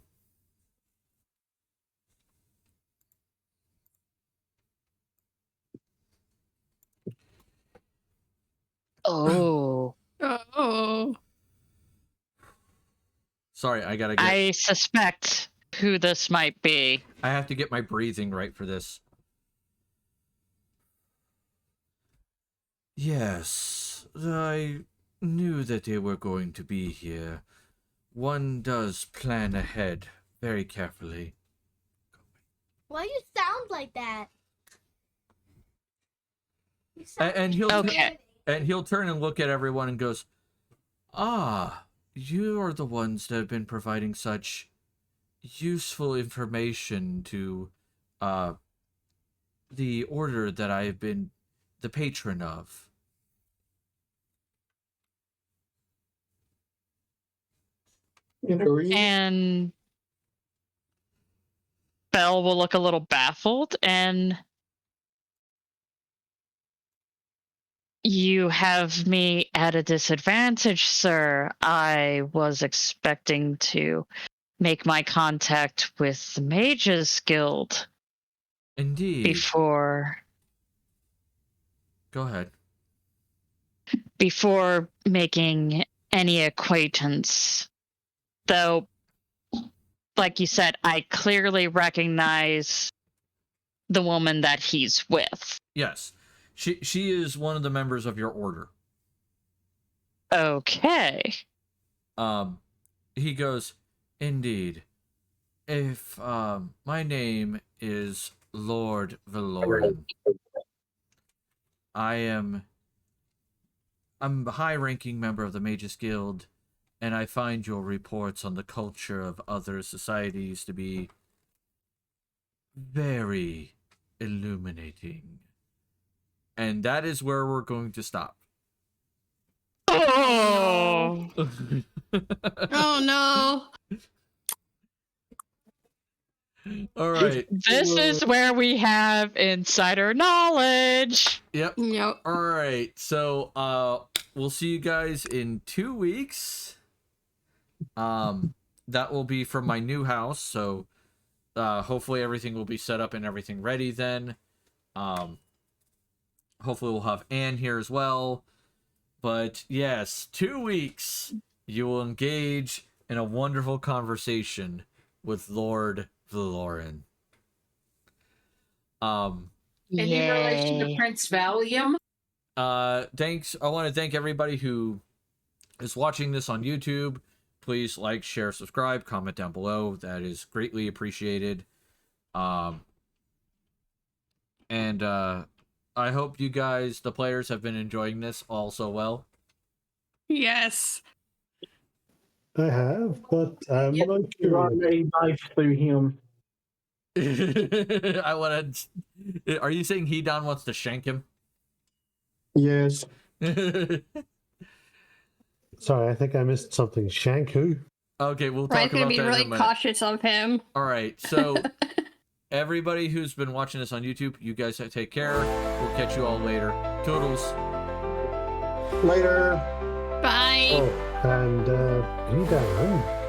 S4: Oh.
S7: Oh.
S2: Sorry, I gotta get.
S4: I suspect who this might be.
S2: I have to get my breathing right for this. Yes, I knew that they were going to be here. One does plan ahead very carefully.
S8: Why you sound like that? You sound
S2: And he'll
S4: Okay.
S2: and he'll turn and look at everyone and goes, "Ah, you are the ones that have been providing such useful information to the order that I have been the patron of."
S4: And Belle will look a little baffled, and you have me at a disadvantage, sir. I was expecting to make my contact with the Mages Guild
S2: Indeed. Go ahead.
S4: Before making any acquaintance. Though, like you said, I clearly recognize the woman that he's with.
S2: Yes. She is one of the members of your order.
S4: Okay.
S2: He goes, "Indeed. If my name is Lord Valoran. I'm a high-ranking member of the Mages Guild, and I find your reports on the culture of other societies to be very illuminating." And that is where we're going to stop.
S4: Oh.
S7: Oh no.
S2: All right.
S4: This is where we have insider knowledge.
S2: Yep.
S7: Yep.
S2: All right. So, we'll see you guys in 2 weeks. That will be from my new house. So, hopefully everything will be set up and everything ready then. Hopefully we'll have Anne here as well. But yes, 2 weeks. You will engage in a wonderful conversation with Lord Valoran.
S5: Any relation to Prince Valium?
S2: Thanks. I want to thank everybody who is watching this on YouTube. Please like, share, subscribe, comment down below. That is greatly appreciated. And I hope you guys, the players, have been enjoying this all so well.
S7: Yes.
S3: I have, but I'm
S5: Yep.
S3: not
S6: You
S3: sure.
S6: are made nice through him.
S2: I want to. Are you saying Hedon wants to shank him?
S6: Yes.
S3: Sorry, I think I missed something. Shanku?
S2: Okay, we'll
S7: Ryan's
S2: talk
S7: gonna
S2: about
S7: be
S2: that in a
S7: really
S2: minute.
S7: cautious of him.
S2: All right, so everybody who's been watching this on YouTube, you guys take care. We'll catch you all later. Toodles.
S6: Later.
S7: Bye.
S3: Oh, and you down.